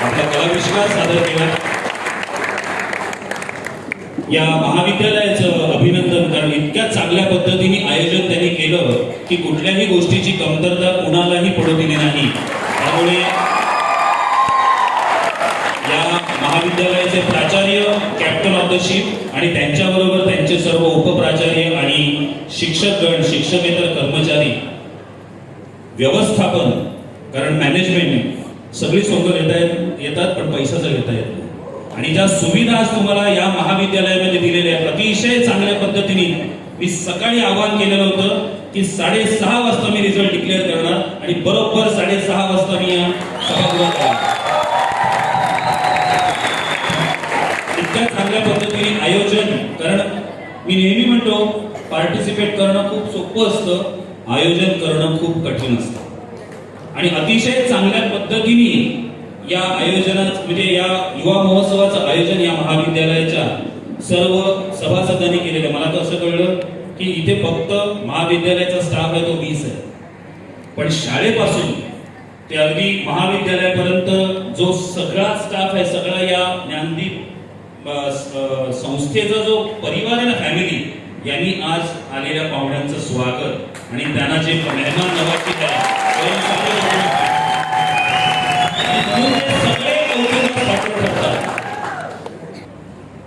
आपला कलाविष्कार सादर केला. या महाविद्यालयाचं अभिनंदन, कारण इतक्या चांगल्या पद्धतीने आयोजन त्यांनी केलं की कुठल्याही गोष्टीची कमतरता कुणालाही पडू दिली नाही. त्यामुळे या महाविद्यालयाचे प्राचार्य, कॅप्टन ऑफ द शिप आणि त्यांच्याबरोबर त्यांचे सर्व उपप्राचार्य आणि शिक्षकगण, शिक्षकेतर कर्मचारी, व्यवस्थापन, कारण मॅनेजमेंट सगळी सोबत येतात पण पैशाचं घेता येत नाही. आणि ज्या सुविधा आज तुम्हाला या महाविद्यालयामध्ये दिलेल्या आहेत अतिशय चांगल्या पद्धतीने मी सकाळी आवाहन केलेलं होतं की 6:30 वाजता मी रिझल्ट डिक्लेअर करणार आणि बरोबर 6:30 वाजता मी या सभागृहात आलो. इतक्या चांगल्या पद्धतीने आयोजन, कारण मी नेहमी म्हणतो पार्टिसिपेट करणं खूप सोपं असतं, आयोजन करणं खूप कठीण असतं. आणि अतिशय चांगल्या पद्धतीने या आयोजनात म्हणजे या युवा महोत्सवाचं आयोजन या महाविद्यालयाच्या सर्व सभासदांनी केलेलं. मला तर असं कळलं की इथे फक्त महाविद्यालयाचा स्टाफ आहे तो 20 आहे, पण शाळेपासून ते अगदी महाविद्यालयापर्यंत जो सगळा स्टाफ आहे, सगळा या ज्ञानदीप संस्थेचा जो परिवार आहे ना, फॅमिली, यांनी आज आलेल्या पाहुण्यांचं स्वागत आणि त्यांना जे मेहमान नवाजी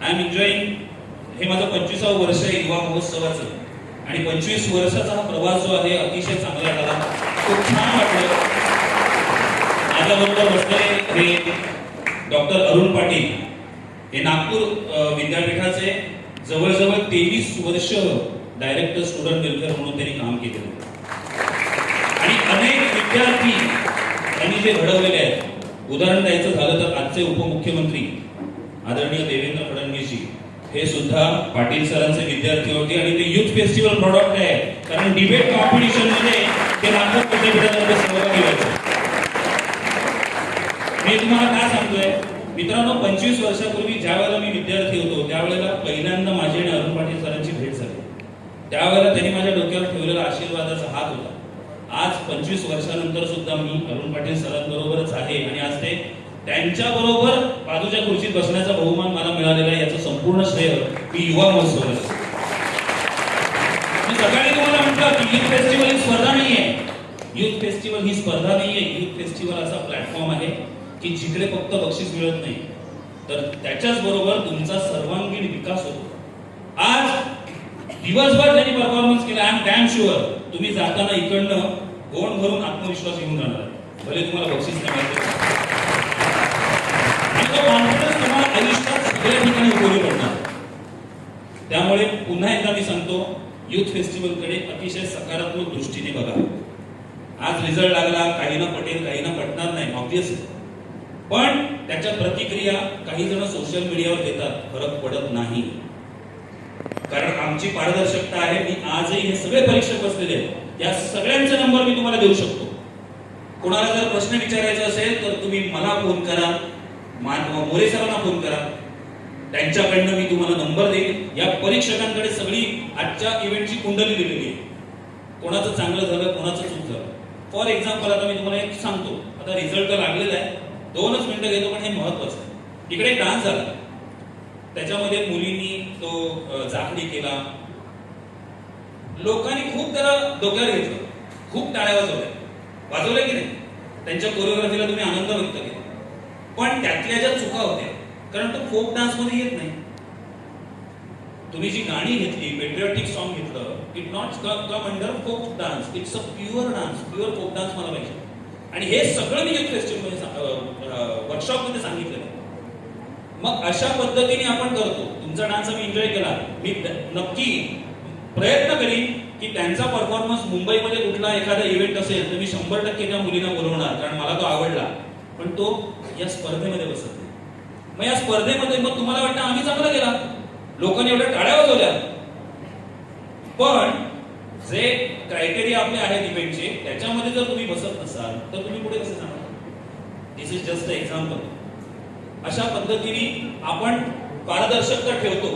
आय एम एन्जॉईंग. हे माझं 25वं वर्ष आहे युवा महोत्सवाचं आणि 25 वर्षाचा हा प्रवास जो आहे अतिशय चांगला झाला, खूप छान वाटलं. माझ्याबरोबर बसलेले हे डॉक्टर अरुण पाटील, हे नागपूर विद्यापीठाचे जवळजवळ 23 वर्ष डायरेक्टर स्टुडंट वेलफेअर म्हणून त्यांनी काम केलेलं आणि अनेक विद्यार्थी त्यांनी जे घडवलेले आहेत. उदाहरण द्यायचं झालं तर आजचे उपमुख्यमंत्री आदरणीय देवेंद्र फडणवीसजी हे सुद्धा पाटील सरांचे विद्यार्थी होते आणि ते युथ फेस्टिवल प्रॉडक्ट आहे, कारण डिबेट कॉम्पिटिशन मध्ये ते नागपूर विद्यापीठामध्ये सहभागी व्हायचे. मी तुम्हाला काय सांगतोय मित्रांनो, 25 वर्षापूर्वी ज्या वेळेला मी विद्यार्थी होतो त्यावेळेला पहिल्यांदा माझी आणि अरुण पाटील सरांची भेट झाली. त्यावेळेला त्यांनी माझ्या डोक्यावर ठेवलेला आशीर्वादाचा हात होता. आज 25 वर्षानंतर सुद्धा मी अरुण पाटील सरांबरोबरच आहे आणि आज ते त्यांच्या बरोबर बाजूच्या खुर्चीत बसण्याचा बहुमान मला मिळालेला आहे. याचं संपूर्ण श्रेय मी युवा महोत्सवाला. मी सकाळी तुम्हाला म्हटलं की युथ फेस्टिवल ही स्पर्धा नाहीये. युथ फेस्टिवल ही स्पर्धा नाहीये. युथ फेस्टिवल असा प्लॅटफॉर्म आहे की जिकडे फक्त बक्षीस मिळत नाही तर त्याच्याच बरोबर तुमचा सर्वांगीण विकास होतो. आज दिवसभर त्यांनी परफॉर्मन्स केला. आय एम डॅम शुअर तुम्ही जाताना इकडनं गोंड भरून आत्मविश्वास घेऊन जाणार, भले तुम्हाला बक्षीस नाही मिळते. कॉन्फिडन्स तुम्हाला आयुष्यात सगळ्या ठिकाणी उपयोगी पडणार. त्यामुळे पुन्हा एकदा मी सांगतो, युथ फेस्टिवलकडे अतिशय सकारात्मक दृष्टीने बघा. आज रिझल्ट लागला, काहींना पटेल काहींना पटणार नाही, ऑब्व्हियस, पण त्याच्या प्रतिक्रिया काही जण सोशल मीडियावर देतात, फरक पडत नाही. कारण आमची पारदर्शकता आहे. मी आजही हे सगळे परीक्षक बसलेले आहेत, या सगळ्यांचे नंबर मी तुम्हाला देऊ शकतो. कोणाला जर प्रश्न विचारायचा असेल तर तुम्ही मला फोन करा, मोरे सरांना फोन करा, त्यांच्याकडनं मी तुम्हाला नंबर देईल. या परीक्षकांकडे सगळी आजच्या इव्हेंटची कुंडली दिलेली आहे. कोणाचं चांगलं झालं, कोणाचं चूक झालं. फॉर एक्झाम्पल आता मी तुम्हाला एक सांगतो, आता रिझल्ट तर लागलेला आहे, 2च मिनिटं घेतो, पण हे महत्वाचं आहे. इकडे एक डान्स झाला, त्याच्यामध्ये मुलींनी तो झाकडी केला, लोकांनी खूप त्याला डोक्यावर घेतलं, खूप टाळ्या वाजवल्या की नाही, त्यांच्या कोरिओग्राफीला तुम्ही आनंद व्यक्त केला. पण त्यातल्या ज्या चुका होत्या, कारण तो फोक डान्स मध्ये येत नाही. तुम्ही जी गाणी घेतली, पेट्रियोटिक सॉन्ग घेतलं, it not come under folk dance, it's a pure dance, pure folk dance मला पाहिजे. आणि हे सगळं मी युथ फेस्टिवलमध्ये वर्कशॉपमध्ये सांगितलं. मग अशा पद्धतीने आपण करतो. तुमचा डान्स मी एन्जॉय केला, मी नक्की प्रयत्न करीन की त्यांचा परफॉर्मन्स मुंबईमध्ये कुठला एखादा इव्हेंट असेल तर मी 100% त्या मुलींना बोलवणार, कारण मला तो आवडला. पण तो या स्पर्धेमध्ये बसत नाही. मग या स्पर्धेमध्ये मग तुम्हाला वाटतं आम्ही चांगला केला, लोकांनी एवढ्या टाळ्या वाजवल्या, पण जे क्रायटेरिया आपले आहेत इव्हेंटचे त्याच्यामध्ये जर तुम्ही बसत नसाल तर तुम्ही पुढे कसे जाणार? दिस इज जस्ट अ एक्झाम्पल. अशा पद्धतीने आपण पारदर्शकता ठेवतो.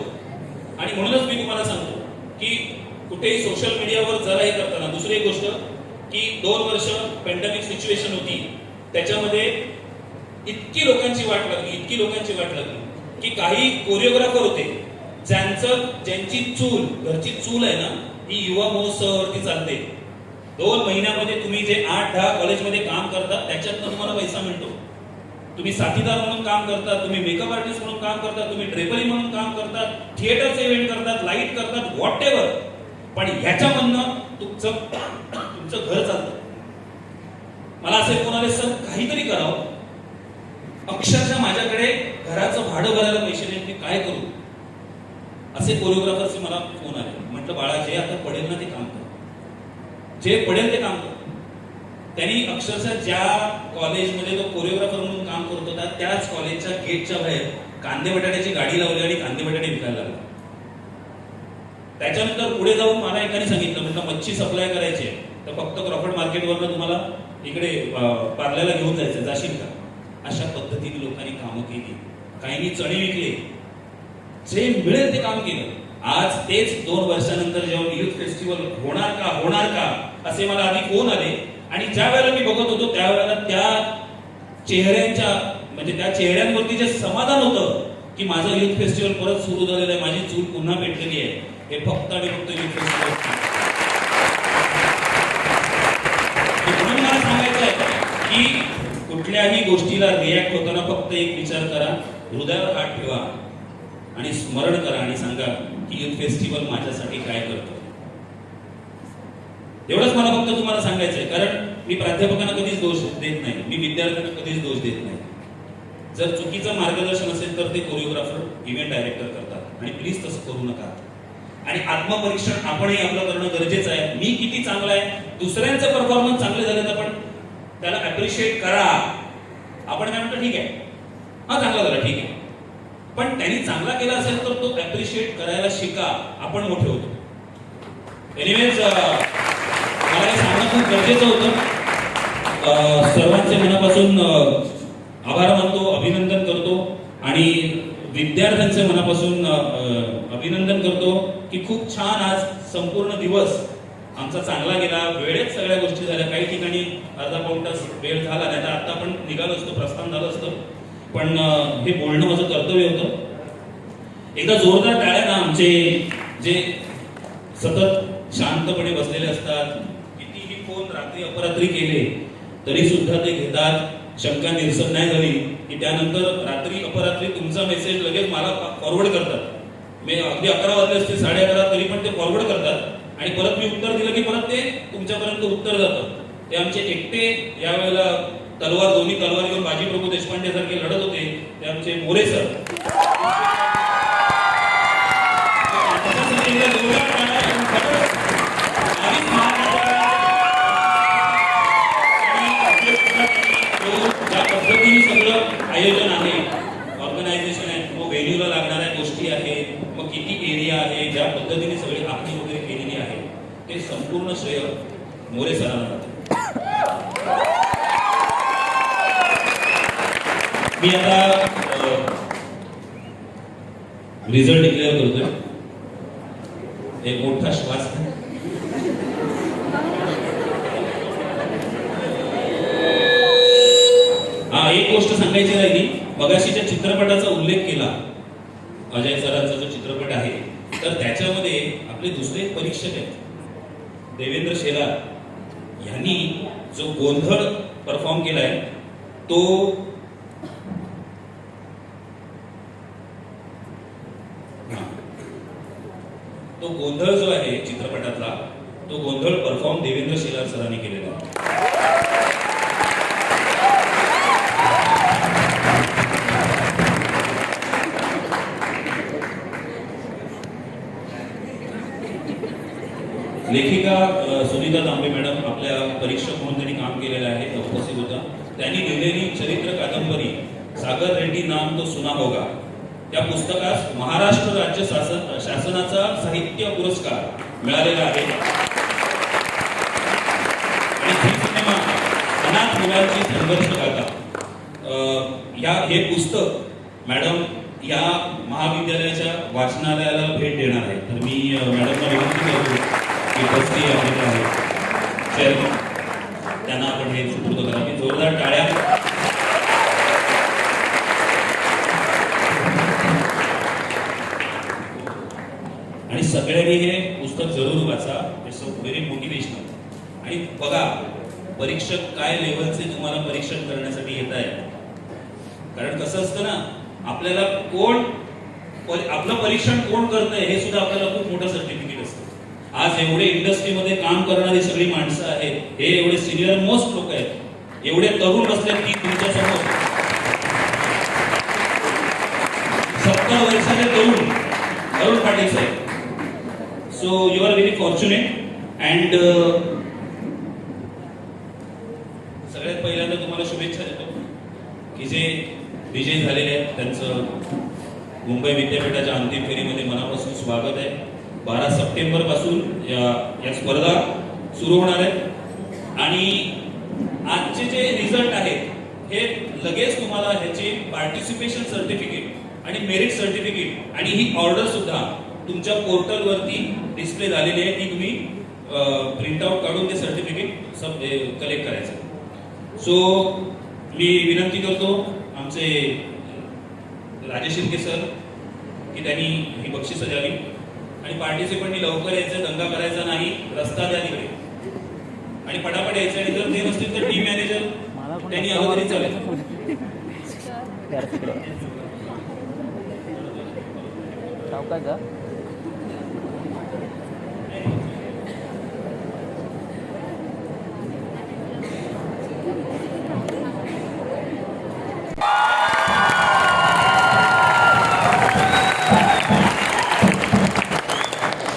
आणि म्हणूनच मी तुम्हाला सांगतो की कुठेही सोशल मीडियावर जराही करताना, दुसरी एक गोष्ट की 2 वर्ष पॅन्डेमिक सिच्युएशन होती, त्याच्यामध्ये इतकी लोकांची वाट लागली की काही कोरिओग्राफर होते ज्यांची घरची चूल आहे ना, ही युवा महोत्सवावरती चालते. 2 महिन्यामध्ये तुम्ही जे 8-10 कॉलेजमध्ये काम करता त्याच्यातनं तुम्हाला पैसा मिळतो. तुम्ही साथीदार म्हणून काम करतात, तुम्ही मेकअप आर्टिस्ट म्हणून काम करतात, तुम्ही ड्रेपरी म्हणून काम करतात, थिएटरचे इव्हेंट करतात, लाईट करतात, व्हॉट एव्हर, पण ह्याच्यामधनं तुमचं घर चालतं. मला असे फोन आले, सर काहीतरी करावं, अक्षरशः माझ्याकडे घराचं भाडं भरायला पैसे नाही, मी काय करू, असे कोरिओग्राफरचे मला फोन आले. म्हटलं बाळा जे आता पडेल ना ते काम कर, जे पडेल ते काम कर. त्यांनी अक्षरशः ज्या कॉलेजमध्ये तो कोरिओग्राफर म्हणून काम करत होता त्याच कॉलेजच्या गेटच्या बाहेर कांदे बटाट्याची गाडी लावली आणि कांदे बटाटे विकायला लागला. त्याच्यानंतर पुढे जाऊन मला एकाने सांगितलं, म्हटलं मच्छी सप्लाय करायची आहे तर फक्त क्रॉफर्ड मार्केटवरनं तुम्हाला इकडे पार्ल्याला घेऊन जायचं, जाशील का? अशा पद्धतीने लोकांनी कामं केली. काहींनी चणे विकले, जे मिळेल ते काम केलं. आज तेच 2 वर्षानंतर जेव्हा युथ फेस्टिवल होणार का असे मला आधी फोन आले आणि ज्या वेळेला मी बघत होतो त्यावेळेला त्या चेहऱ्यांच्या म्हणजे त्या चेहऱ्यांवरती जे समाधान होतं की माझं युथ फेस्टिवल परत सुरू झालेलं आहे, माझी चूल पुन्हा पेटलेली आहे, हे फक्त आणि फक्त युथ फेस्टिवल. म्हणून मला सांगायचं आहे की कुठल्याही गोष्टीला रिॲक्ट होताना फक्त एक विचार करा, हृदयावर हात ठेवा आणि स्मरण करा आणि सांगा की युथ फेस्टिवल माझ्यासाठी काय करतं. एवढंच मला फक्त तुम्हाला सांगायचं आहे. कारण मी प्राध्यापकांना कधीच दोष देत नाही, मी विद्यार्थ्यांना कधीच दोष देत नाही. जर चुकीचं मार्गदर्शन असेल तर ते कोरिओग्राफर इव्हेंट डायरेक्टर करतात आणि प्लीज तसं करू नका. आणि आत्मपरीक्षण आपणही आपलं करणं गरजेचं आहे. मी किती चांगला आहे, दुसऱ्यांचे परफॉर्मन्स चांगले झाले तर पण त्याला अप्रिशिएट करा. आपण काय म्हणतो, ठीक आहे, हा चांगला झाला, ठीक आहे, पण त्यांनी चांगला केला असेल तर तो अप्रिशिएट करायला शिका. आपण मोठे होतो. एनिवेज मला हे सांगणं खूप गरजेचं होतं. सर्वांचे मनापासून आभार मानतो, अभिनंदन करतो आणि विद्यार्थ्यांचे मनापासून अभिनंदन करतो की खूप छान आज संपूर्ण दिवस आमचा चांगला गेला. वेळेत सगळ्या गोष्टी झाल्या. काही ठिकाणी अर्धा पाऊण तास वेळ झाला, नाही तर आता आपण निघालो असतो, प्रस्थान झालं असतं. पण हे बोलणं माझं कर्तव्य होतं. एकदा जोरदार टाळ्या ना आमचे जे सतत शांतपणे बसलेले असतात, कितीही फोन रात्री अपरात्री केले तरी सुद्धा ते घेतात. शंका निरसन नाही झाली की त्यानंतर रात्री अपरात्री तुमचा मेसेज लगेच मला फॉरवर्ड करतात. मी अगदी 11 वाजले असते, 11:30 तरी पण ते फॉरवर्ड करतात आणि परत मी उत्तर दिलं की परत ते तुमच्यापर्यंत उत्तर जातं. ते आमचे एकटे यावेळेला दोन्ही तलवार घेऊन बाजीप्रभू देशपांडे सारखे लढत होते, ते आमचे मोरे सर. ज्या पद्धतीने सगळं आयोजन आहे, ऑर्गनायझेशन आहे, मग व्हेन्यूला लागणाऱ्या गोष्टी आहेत, मग किती एरिया आहे, ज्या पद्धतीने सगळी आखणी वगैरे केलेली आहे ते संपूर्ण श्रेय मोरे सरांना जातं. मी आता रिझल्ट डिक्लेअर करतोय. एक मोठा श्वास. एक गोष्ट सांगायची राहिली. मगाशी ज्या चित्रपटाचा उल्लेख केला, अजय सरांचा जो चित्रपट आहे, तर त्याच्यामध्ये आपले दुसरे परीक्षक आहेत देवेंद्र शेलार यांनी जो गोंधळ परफॉर्म केलाय तो गोंधळ जो आहे चित्रपटातला, तो गोंधळ परफॉर्म देवेंद्र शेलार सरांनी केलेला आहे. लेखिका सुनीता तांबे मॅडम आपल्या परीक्षक म्हणून त्यांनी काम केलेलं आहे, उपस्थित होता. त्यांनी लिहिलेली चरित्र कादंबरी सागर रेड्डी नाम तो सुना होगा या पुस्तकास महाराष्ट्र राज्य शासनाचा साहित्य पुरस्कार मिळालेला आहे. आणि झी सिनेमा अनाथ मुलांची संघर्ष गाथा हे पुस्तक मॅडम या महाविद्यालयाच्या वाचनालयाला भेट देणार आहे. तर मी मॅडमला विनंती करतो की उपस्थित आहे चेअरमन, त्यांना आपण हे सुपूर्द करा. मी जोरदार टाळ्या. आणि सगळ्यांनी हे पुस्तक जरूर वाचा. It's very motivational. आणि बघा परीक्षक काय लेवलचे तुम्हाला परीक्षण करण्यासाठी येत आहे. कारण कसं असतं ना, आपल्याला आपलं परीक्षण कोण करतंय हे सुद्धा आपल्याला खूप मोठं सर्टिफिकेट असतं. आज एवढे इंडस्ट्रीमध्ये काम करणारी सगळी माणसं आहेत, हे एवढे सिनियर मोस्ट लोक आहेत, एवढे तरुण बसलेत की तुमच्या समोर 70 वर्षाचे तरुण पाटील साहेब, so you are very fortunate and सगळ्यात पहिल्यांदा तुम्हाला शुभेच्छा देतो की जे विजयी झालेले आहेत त्यांचं मुंबई विद्यापीठाच्या अंतिम फेरीमध्ये मनापासून स्वागत आहे. 12 सप्टेंबर पासून या स्पर्धा सुरू होणार आहेत आणि आजचे जे रिझल्ट आहेत हे लगेच तुम्हाला ह्याचे पार्टिसिपेशन सर्टिफिकेट आणि मेरिट सर्टिफिकेट आणि ही ऑर्डर सुद्धा तुमच्या पोर्टलवरती डिस्प्ले झालेली आहे. ती तुम्ही प्रिंटआउट काढून ते सर्टिफिकेट कलेक्ट करायचं. सो मी विनंती करतो आमचे राजेश शिर्के सर की त्यांनी ही बक्षिसं द्यावी आणि पार्टिसिपंटनी लवकर यायचं, दंगा करायचा नाही, रस्ता द्या तिकडे आणि पटापट यायचं. आणि जर ते नसतील तर टीम मॅनेजर त्यांनी आलं तरी चालेल.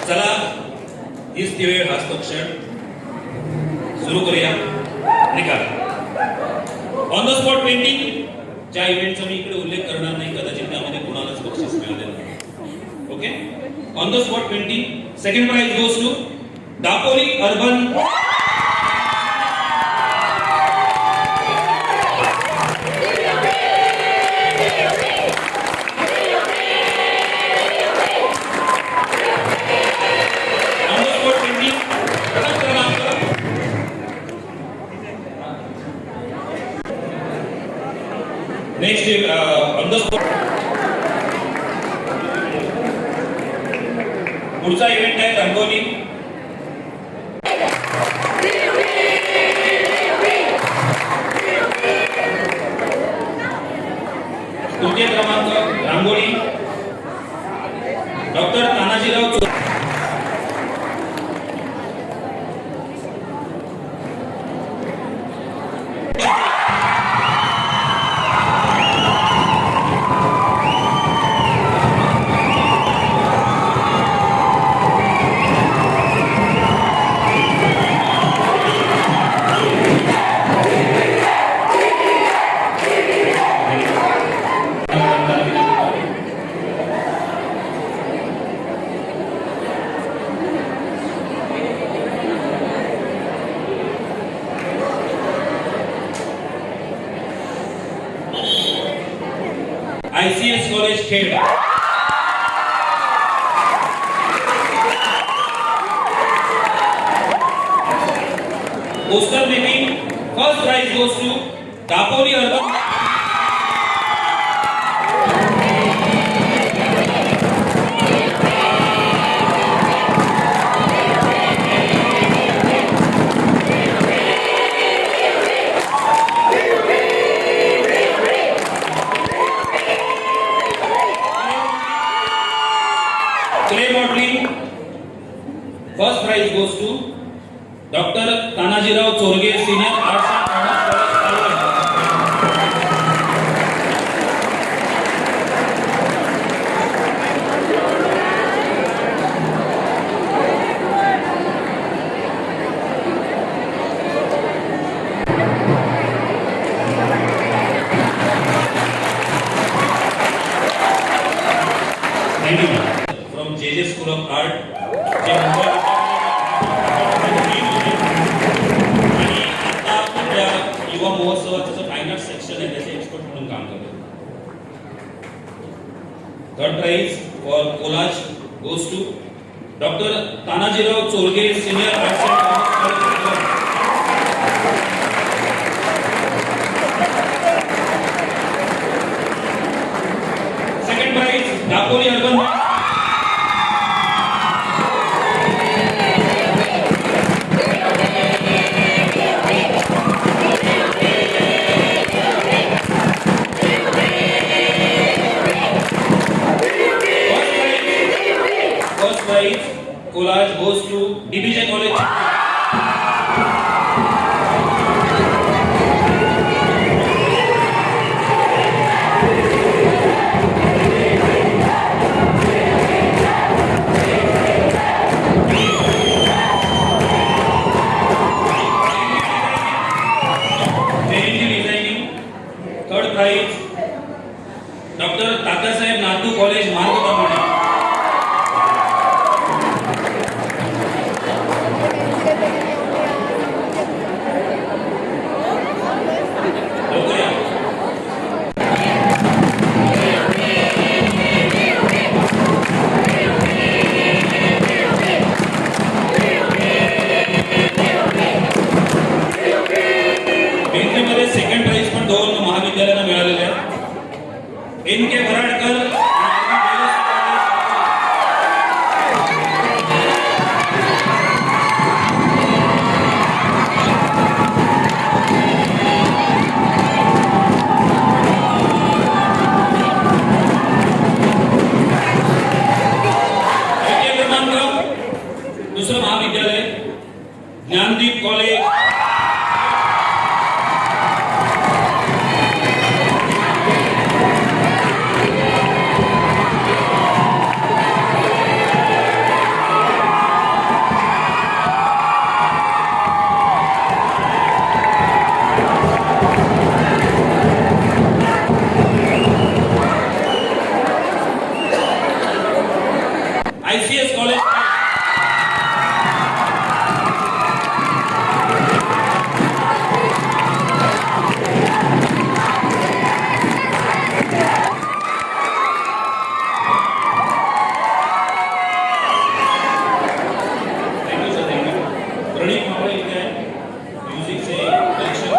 चला हीच ती वेळ, हाच तो क्षण. सुरू करूया निकाल. ऑन द स्पॉट पेंटिंग ज्या इव्हेंटचा मी इकडे उल्लेख करणार नाही, कदाचित त्यामध्ये कोणालाच बक्षीस मिळालेलं नाही. Okay, on the spot painting second prize goes to Dapoli urban. Next on the spot पुढचा इव्हेंट आहे रंगोली. तृतीय क्रमांक रांगोळी doctor Tanajirao Chor. ICS college Khed. Poster making first prize goes to Dapoli urban. Clay modelling first prize goes to doctor Tanajirao Chorge senior arts and commerce from JJ school of art J Mumbai आणि आता आपल्या युवा महोत्सवाचं जो फाईन आर्ट सेक्शन आहे त्याचे एक्सपर्ट म्हणून काम करतो. Third prize for collage goes to doctor Tanajirao Chorge senior arts and commerce. Second prize Dapoli urban. First prize collage goes to DBJ College. Prize doctor Tatyasaheb Natu college मार्गदर्शन. लवकर या. भिंतीमध्ये सेकंड प्राइज पण दोन महाविद्यालयांना मिळालेले आहेत. एन के वराडकर द्वितीय क्रमांक दुसरं महाविद्यालय Dnyandeep college. ICS college. Thank you sir, thank you. Praneet Mawale इथे आहे, म्युझिकचे परीक्षक.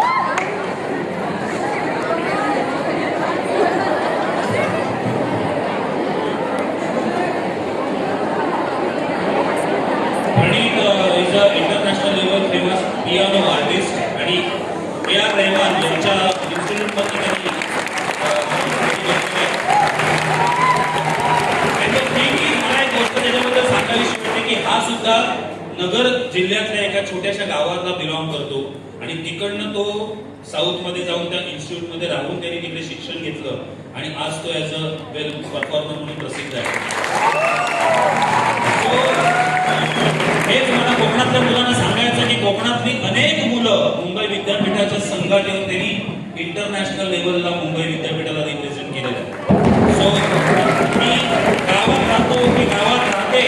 Praneet is a international level famous piano artist आणि AR रहमान यांच्या इन्स्ट्रुमेंटमध्ये त्यांनी मला एक गोष्ट त्याच्याबद्दल सांगावीशी वाटते की हा सुद्धा नगर जिल्ह्यातल्या एका छोट्याशा गावाला बिलॉंग करतो आणि तिकडनं तो साऊथमध्ये जाऊन त्या इन्स्टिट्यूटमध्ये राहून त्यांनी तिकडे शिक्षण घेतलं आणि आज तो ॲज अ वेल परफॉर्मर म्हणून प्रसिद्ध आहे. हेच मला कोकणातल्या मुलांना सांगायचं की कोकणातली अनेक मुलं मुंबई विद्यापीठाच्या संघात येऊन त्यांनी इंटरनॅशनल लेवलला मुंबई विद्यापीठाला रिप्रेझेंट केलेलं आहे. सो मी गावात राहतो की गावात राहते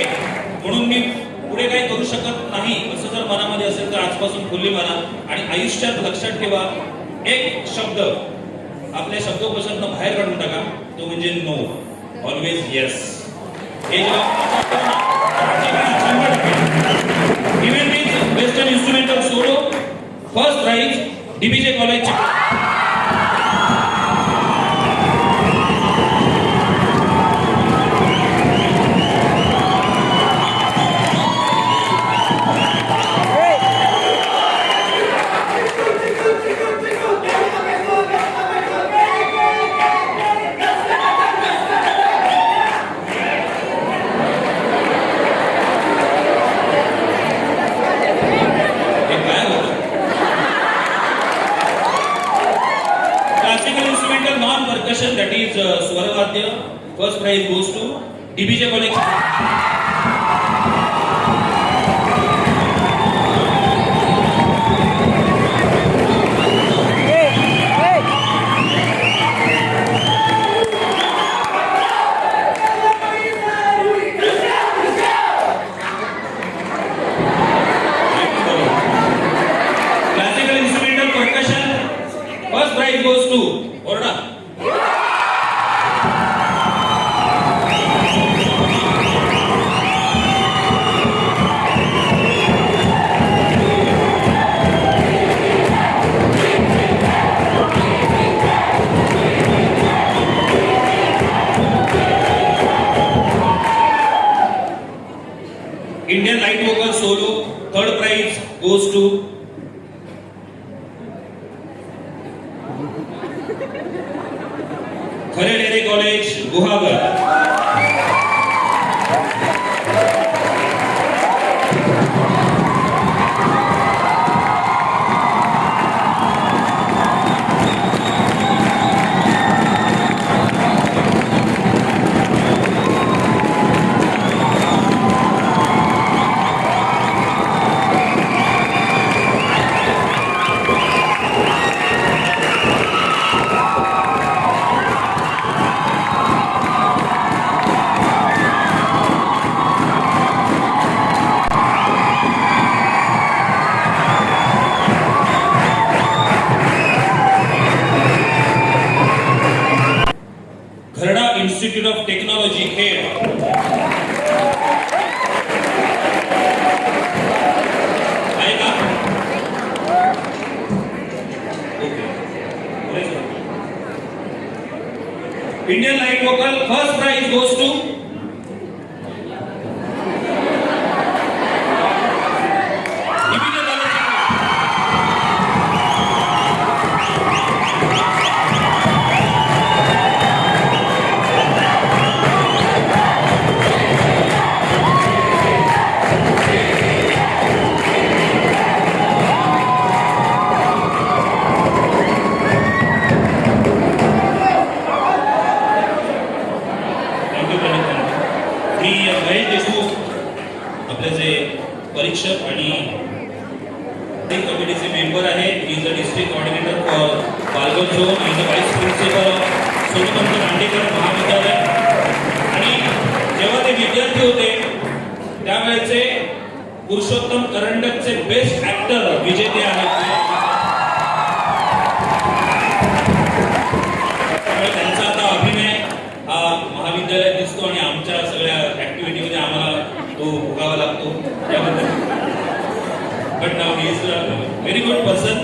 म्हणून मी पुढे काही करू शकत नाही असं जर मनामध्ये असेल तर आजपासून खुली म्हणा आणि आयुष्यात लक्षात ठेवा एक शब्द आपल्या शब्दकोशातनं बाहेर काढून टाका, तो म्हणजे नो. Always yes. हे जेव्हा event is western instrumental solo. First prize DBJ college. That is Swaravadya. First prize goes to DBJ College. Classical instrumental percussion. First prize goes to Orda. Indian light vocal solo. Third prize goes to Khare Dairy College, Guhagar. Institute of technology Khed. आहे का? Indian light vocal first prize goes to Mahesh Deshmukh आपले जे परीक्षक आणि कमिटीचे मेंबर आहेत. Is a district coordinator for Palghar zone. Is a vice principal Sonpant Dandekar महाविद्यालय. आणि जेव्हा ते विद्यार्थी होते त्यावेळेचे पुरुषोत्तम करंडकचे बेस्ट ऍक्टर विजेते आहेत. त्यांचा आता अभिनय हा महाविद्यालयात दिसतो आणि आमच्या सगळ्या ऍक्टिव्हिटीमध्ये आम्हाला तो भोगावा लागतो त्याबद्दल. But now he is a very good person.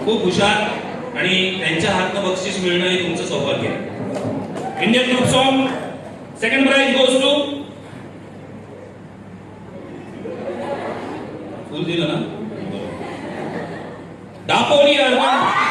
खूप हुशार आणि त्यांच्या हातनं बक्षीस मिळणं हे तुमचं सौभाग्य आहे. Indian group song second prize goes to फुल दिलं ना Dapoli urban.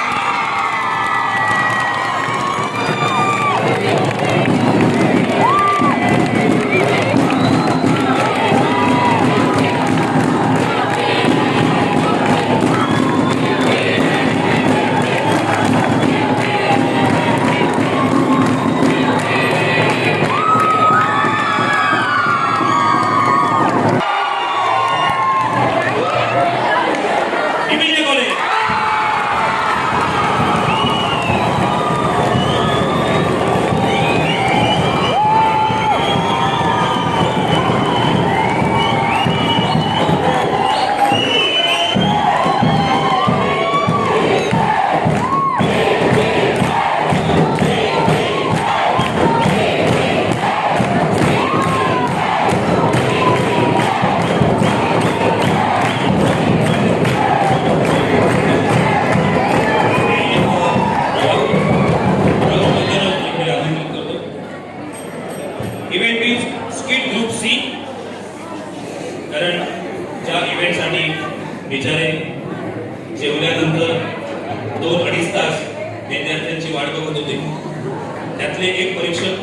Event is skit group C. कारण ज्या इव्हेंटसाठी बिचारे जेवल्यानंतर 2-2.5 तास विद्यार्थ्यांची वाट बघत होते त्यातले एक परीक्षक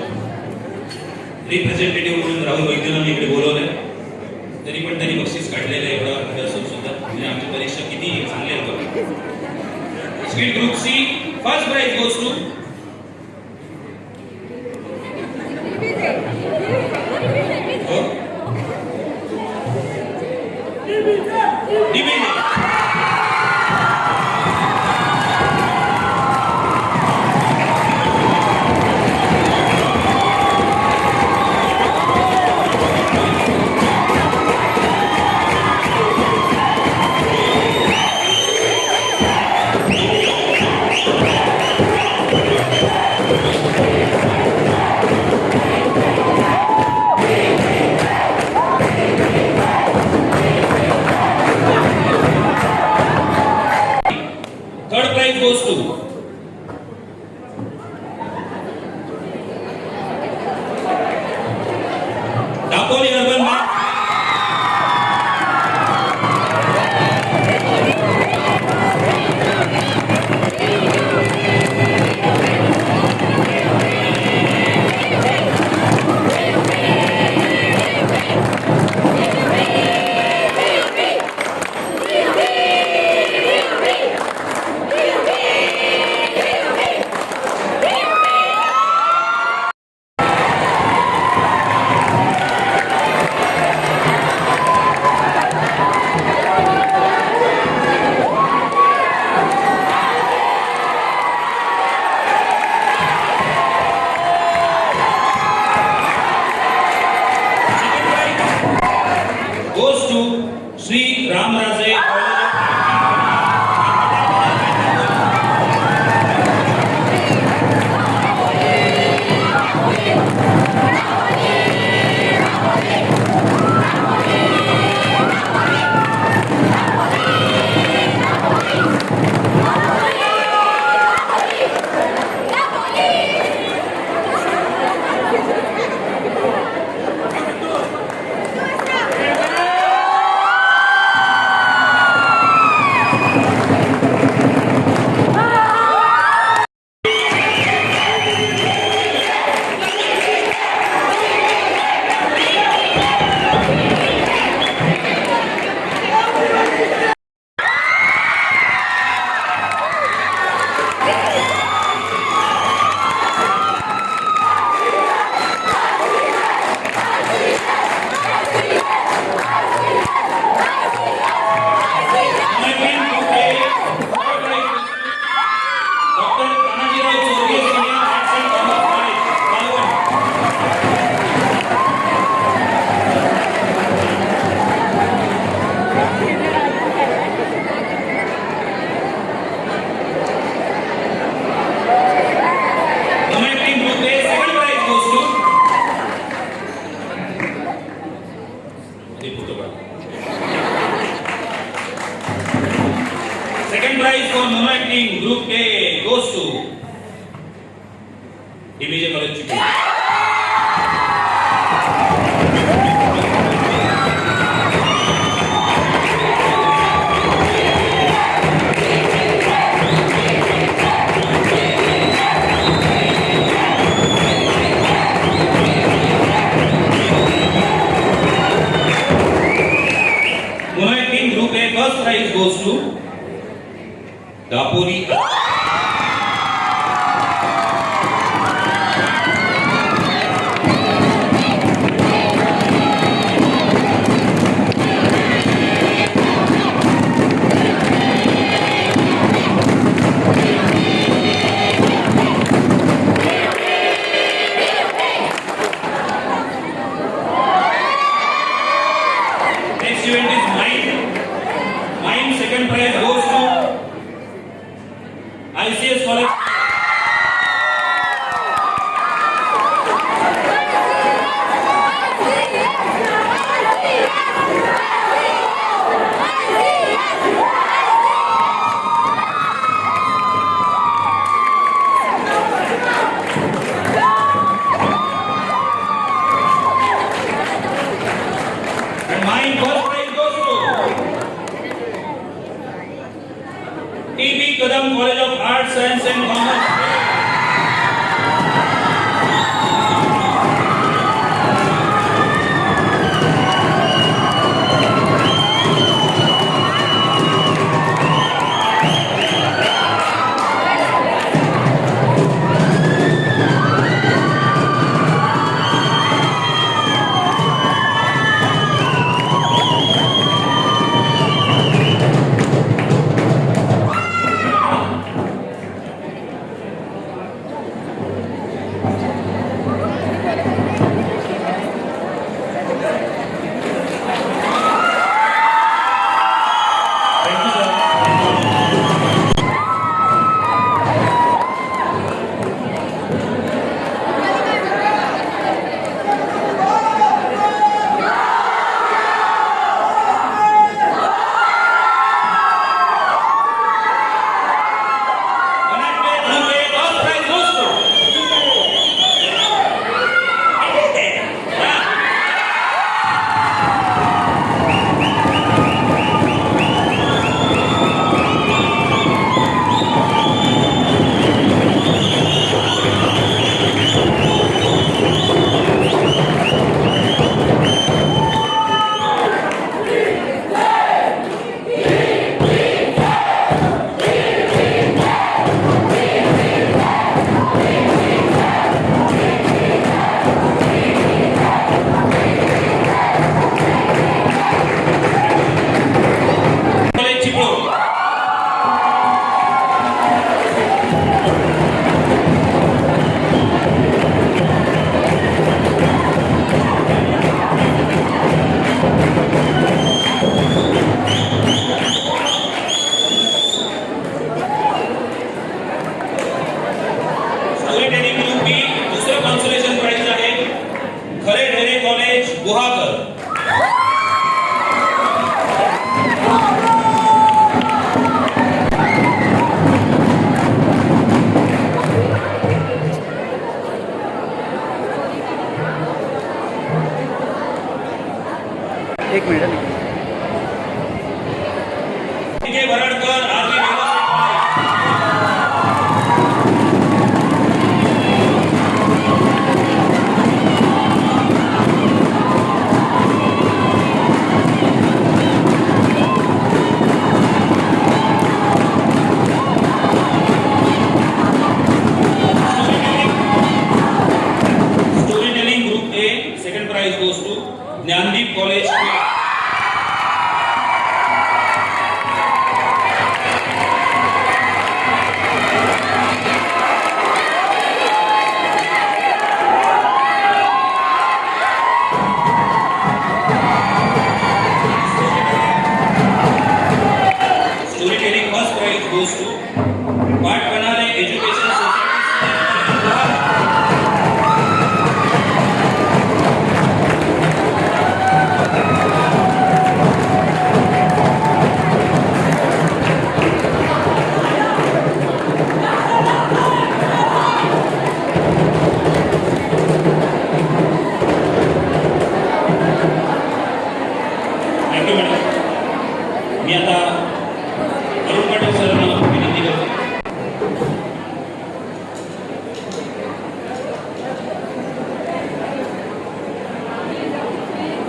रिप्रेझेंटेटिव्ह म्हणून राहुल वैद्यनाथन इकडे बोलवले. तरी पण त्यांनी बक्षीस काढलेलं आहे एवढा अभ्यास असून सुद्धा. म्हणजे आमची परीक्षा किती चांगली आहे. Skit group C first prize goes to doctor Tanajirao Chorge senior arts and commerce college Malvan. Connecting group A, second prize goes to second prize for non-acting group A goes to DBJ College Chipi. Non-acting group A first prize goes to Dapuri. Next event is Mind. Mind second prize goes to ICS College. And Mind first prize goes to TB Kadam College of Arts, Science and Commerce.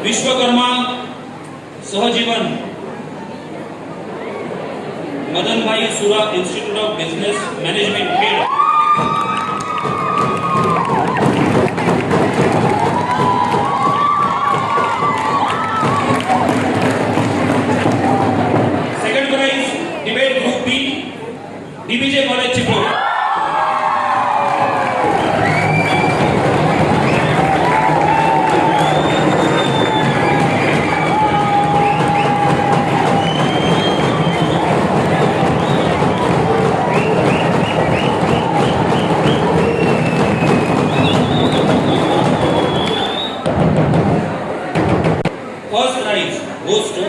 Vishwakarma Sahjeevan Madanbhai Sura institute of business management Khed. Second prize debate group B DBJ college Chiplun. First prize goes to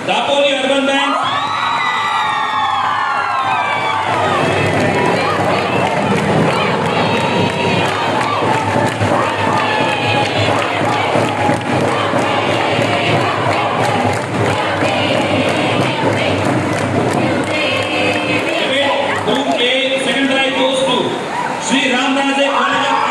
Dapoli urban bank. Group A second prize goes to Shri Ramraje college of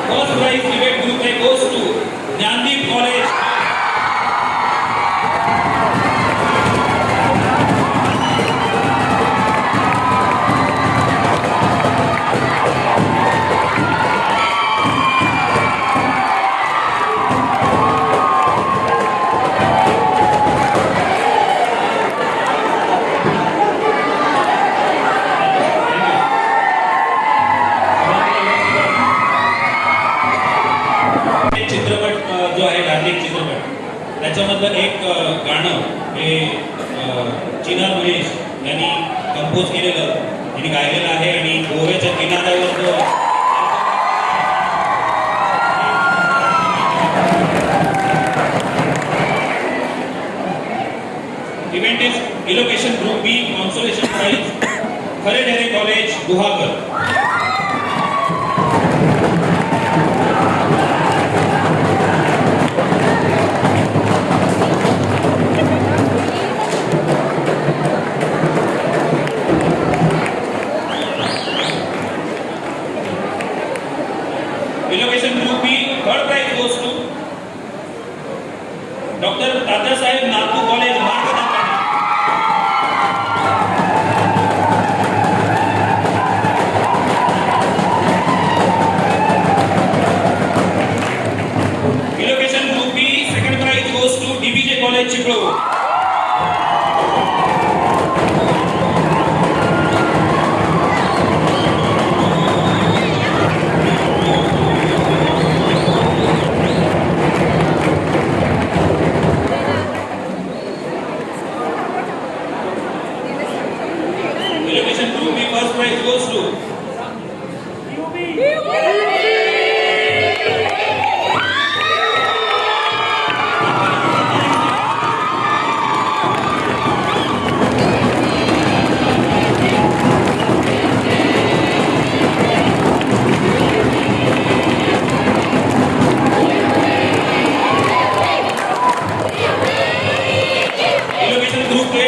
First prize debate group A goes to Jnandeep College. चित्रपट जो आहे डार्लिंग चित्रपट त्याच्यामधलं एक गाणं हे चिनार महेश यांनी कंपोज केलेलं आणि गायलेलं आहे आणि गोव्याच्या किनाऱ्यावर जो event is elocution group B consolation prize Khare Dhere college Guhagar. Innovation Group B, third prize goes to Dr. Tatyasaib Nagpur College, Markanapani. Innovation Group B, second prize goes to DBJ College, Chipro. Innovation Group B, first prize goes to Innovation Group A,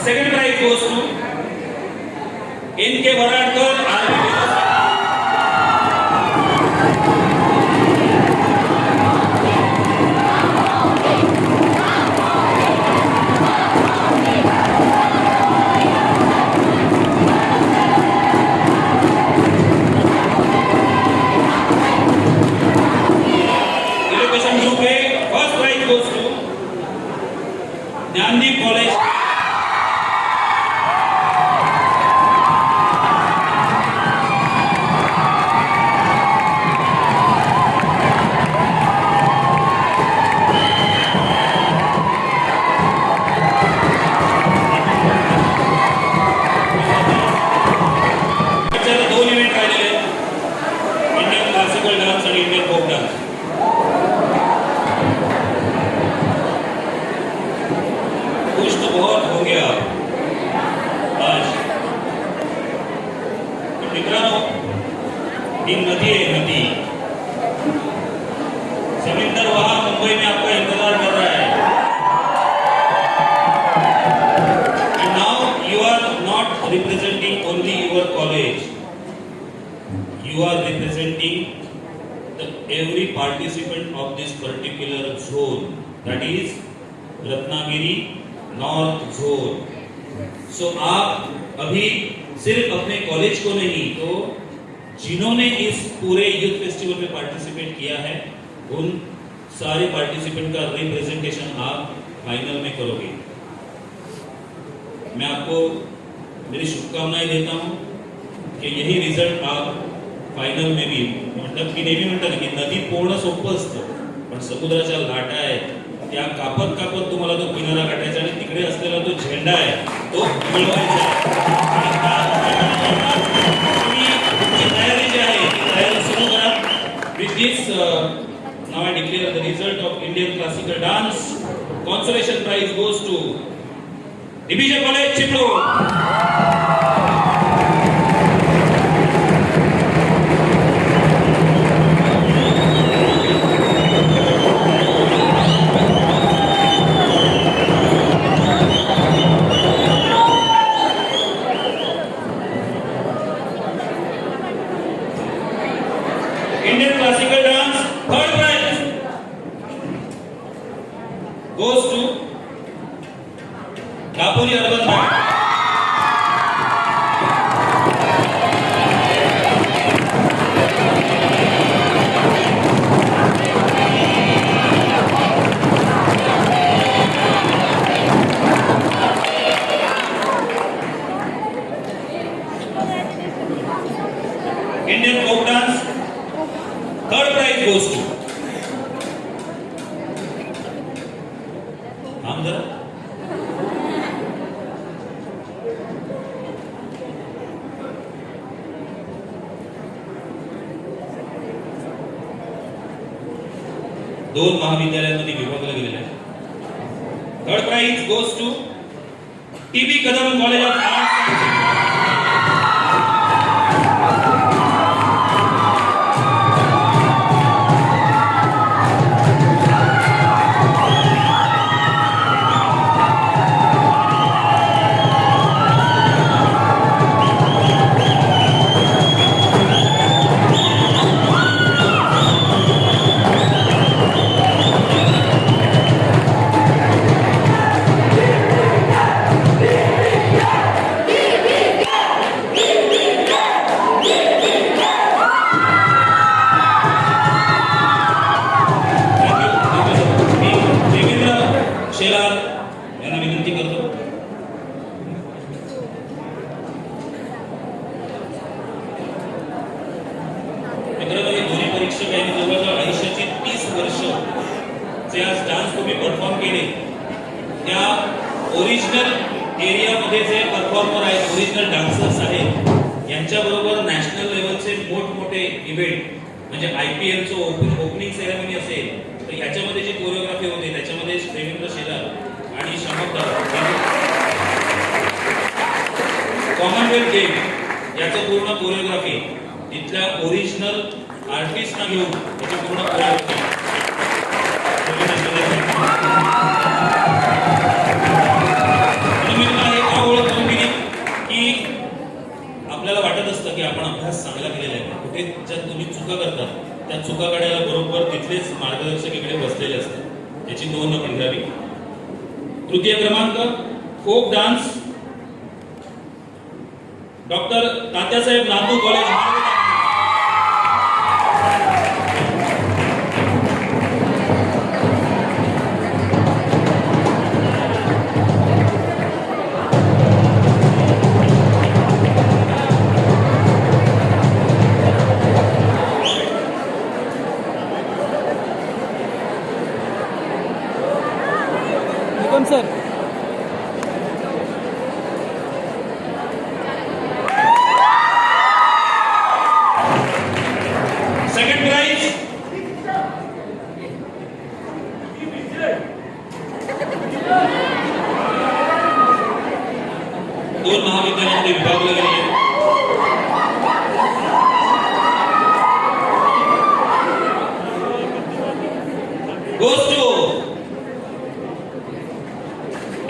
second prize goes to N.K. Varadkar, Innovation Group A, first prize goes to Jnandeep College. ही नदी है, नदी समुंदर वहां मुंबई में आपका इंतजार कर रहा है। And now you are not representing only your college, you are representing every participant of this particular zone, that is Ratnagiri north Joan. So आप अभी सिर्फ अपने कॉलेज को नहीं तो जिन्होंने इस पूरे यूथ फेस्टिवल में पार्टिसिपेट किया है उन सारे पार्टिसिपेंट का रिप्रेजेंटेशन आप फाइनल में करोगे। मैं आपको मेरी शुभकामनाएं देता हूं कि यही रिझल्ट आप फायनल में बी मतलब की नेहमी म्हणतात की नदी पूर्ण सोपं असतं पण समुद्राच्या लाटा आहेत त्या कापत कापत तुम्हाला तो किनारा गाठायचा आणि तिकडे असलेला तो झेंडा आहे तो मिळवायचा आहे। तुम्ही तुमची तयारी जी आहे ती तयारी सुरू करा। With this now I declare the result of Indian classical dance consolation prize goes to division college Chiplun. Indian classical dance third prize goes to Kapuri Urban Band। Indian folk dance third prize goes to हम जरा दोन महाविद्यालयांमध्ये विभागला गेलेला आहे। Third prize goes to TB Kadam college of arts. Dance तुम्ही परफॉर्म केले त्या ओरिजिनल एरियामध्ये जे परफॉर्मर आहेत ओरिजिनल डान्सर्स आहेत यांच्याबरोबर नॅशनल लेवलचे मोठमोठे इव्हेंट म्हणजे IPL चं ओपनिंग सेरेमनी असेल तर याच्यामध्ये जी कोरिओग्राफी होते त्याच्यामध्ये देवेंद्र शेलार आणि शमकदार कॉमनवेल्थ गेम याचं पूर्ण कोरिओग्राफी तिथल्या ओरिजिनल आर्टिस्टना घेऊन त्याची पूर्ण कोरिओग्राफी की आपल्याला वाटत असतं की आपण अभ्यास चांगला केलेला आहे कुठे ज्या तुम्ही चुका करतात त्या चुका काढायला बरोबर तिथलेच मार्गदर्शक इकडे बसलेले असतात त्याची नोंद आपण घ्यावी। तृतीय क्रमांक folk dance doctor Tatyasaheb Natu college. Sir second price दोन महाविद्यालयांमध्ये विभागले गेले।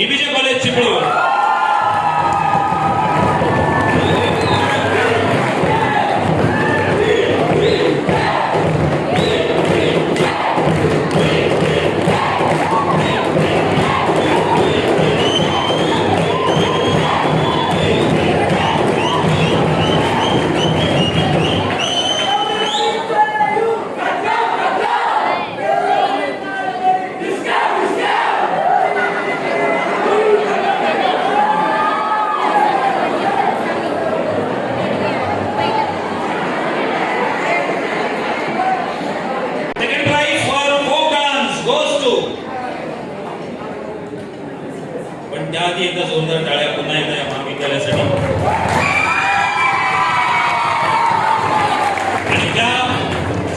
DBJ college Chiplun. Second prize for folk dance goes to. पण त्याआधी एकदा जोरदार टाळ्या पुन्हा एकदा या महाविद्यालयासाठी. आणि त्या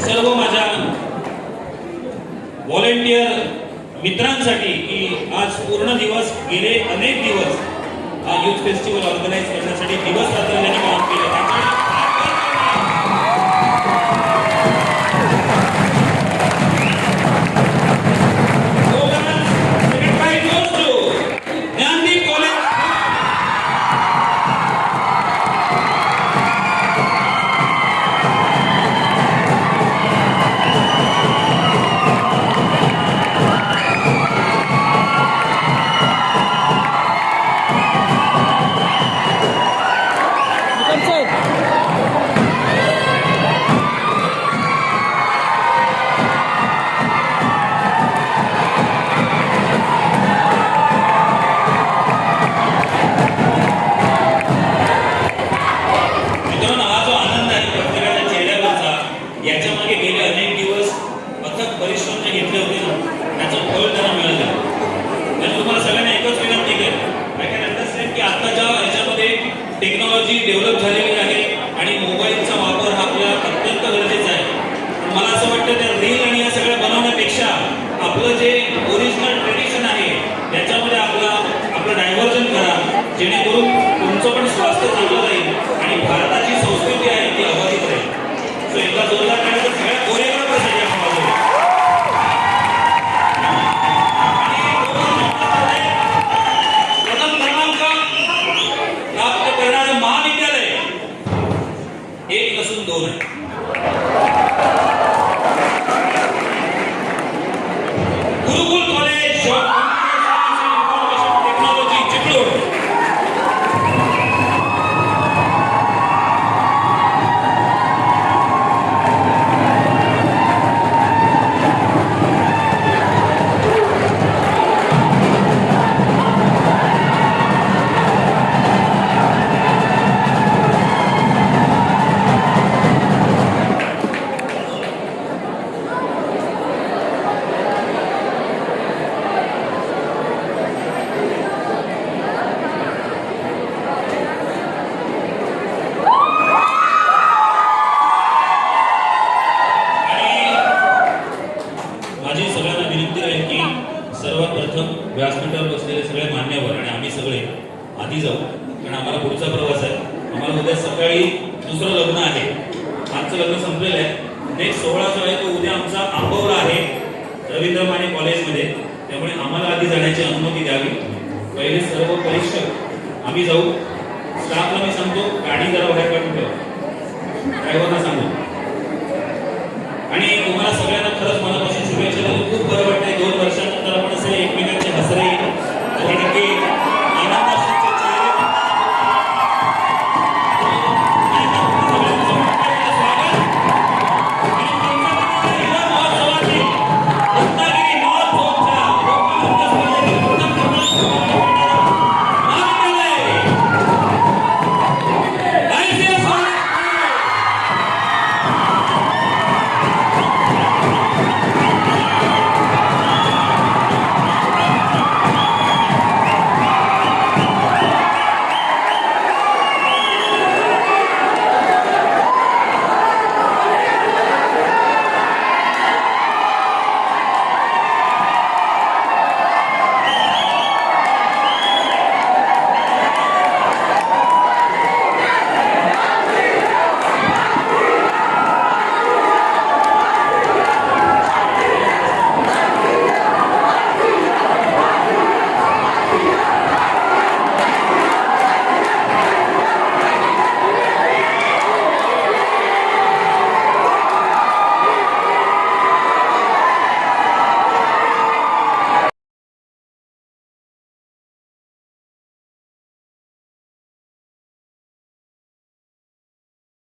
सर्व माझ्या व्हॉलेंटियर मित्रांसाठी की आज पूर्ण दिवस गेले अनेक दिवस हा युथ फेस्टिवल ऑर्गनाईज करण्यासाठी दिवस रात्र त्यांनी काम केले. त्यांच्याकडे second prize goes to Dnyandeep college. मित्रांनो, हा जो आनंद आहे प्रत्येकाच्या चेहऱ्यावरचा, याच्या मागे गेले अनेक दिवस अथक परिश्रम जे घेतले होते ना, त्याचं फळ त्यांना मिळालं. आणि तुम्हाला सगळ्यांना एकच विनंती करेन, आय कॅन अंडरस्टँड की आत्ताच्या ह्याच्यामध्ये टेक्नॉलॉजी डेव्हलप झालेली आहे आणि मोबाईलचा वापर हा आपल्याला अत्यंत गरजेचा आहे. पण मला असं वाटतं त्या रील आणि या सगळ्या बनवण्यापेक्षा आपलं जे ओरिजिनल ट्रेडिशन आहे त्याच्यामध्ये आपलं डायव्हर्जन करा, जेणेकरून तुमचं पण स्वास्थ्य चांगलं राहील आणि भारताची संस्कृती आहे ती अबाधित राहील. सो एकदा जोरदार टाळ्या तर सगळ्या कोरिओग्राफरसाठी आपण वाजवूया. आणि प्रथम क्रमांक प्राप्त करणारं महाविद्यालय 1 नसून 2 आहे. Gurukul college of information technology Chiplun. माझी सगळ्यांना विनंती आहे की सर्वात प्रथम व्यासपीठावर बसलेले सगळे मान्यवर आणि आम्ही सगळे आधी जाऊ, कारण आम्हाला पुढचा प्रवास आहे. आम्हाला उद्या सकाळी दुसरं लग्न आहे. आजचं लग्न संपलेलं आहे. नेक्स्ट 16 जो आहे तो उद्या आमचा आंबवला आहे रवींद्र माने कॉलेजमध्ये. त्यामुळे आम्हाला आधी जाण्याची अनुमती द्यावी. पहिले सर्व परीक्षक आम्ही जाऊ. स्टाफला मी सांगतो गाडी जरा बाहेर काढून ठेवा, ड्रायव्हरला सांगू. आणि तुम्हाला सगळ्यांना खरंच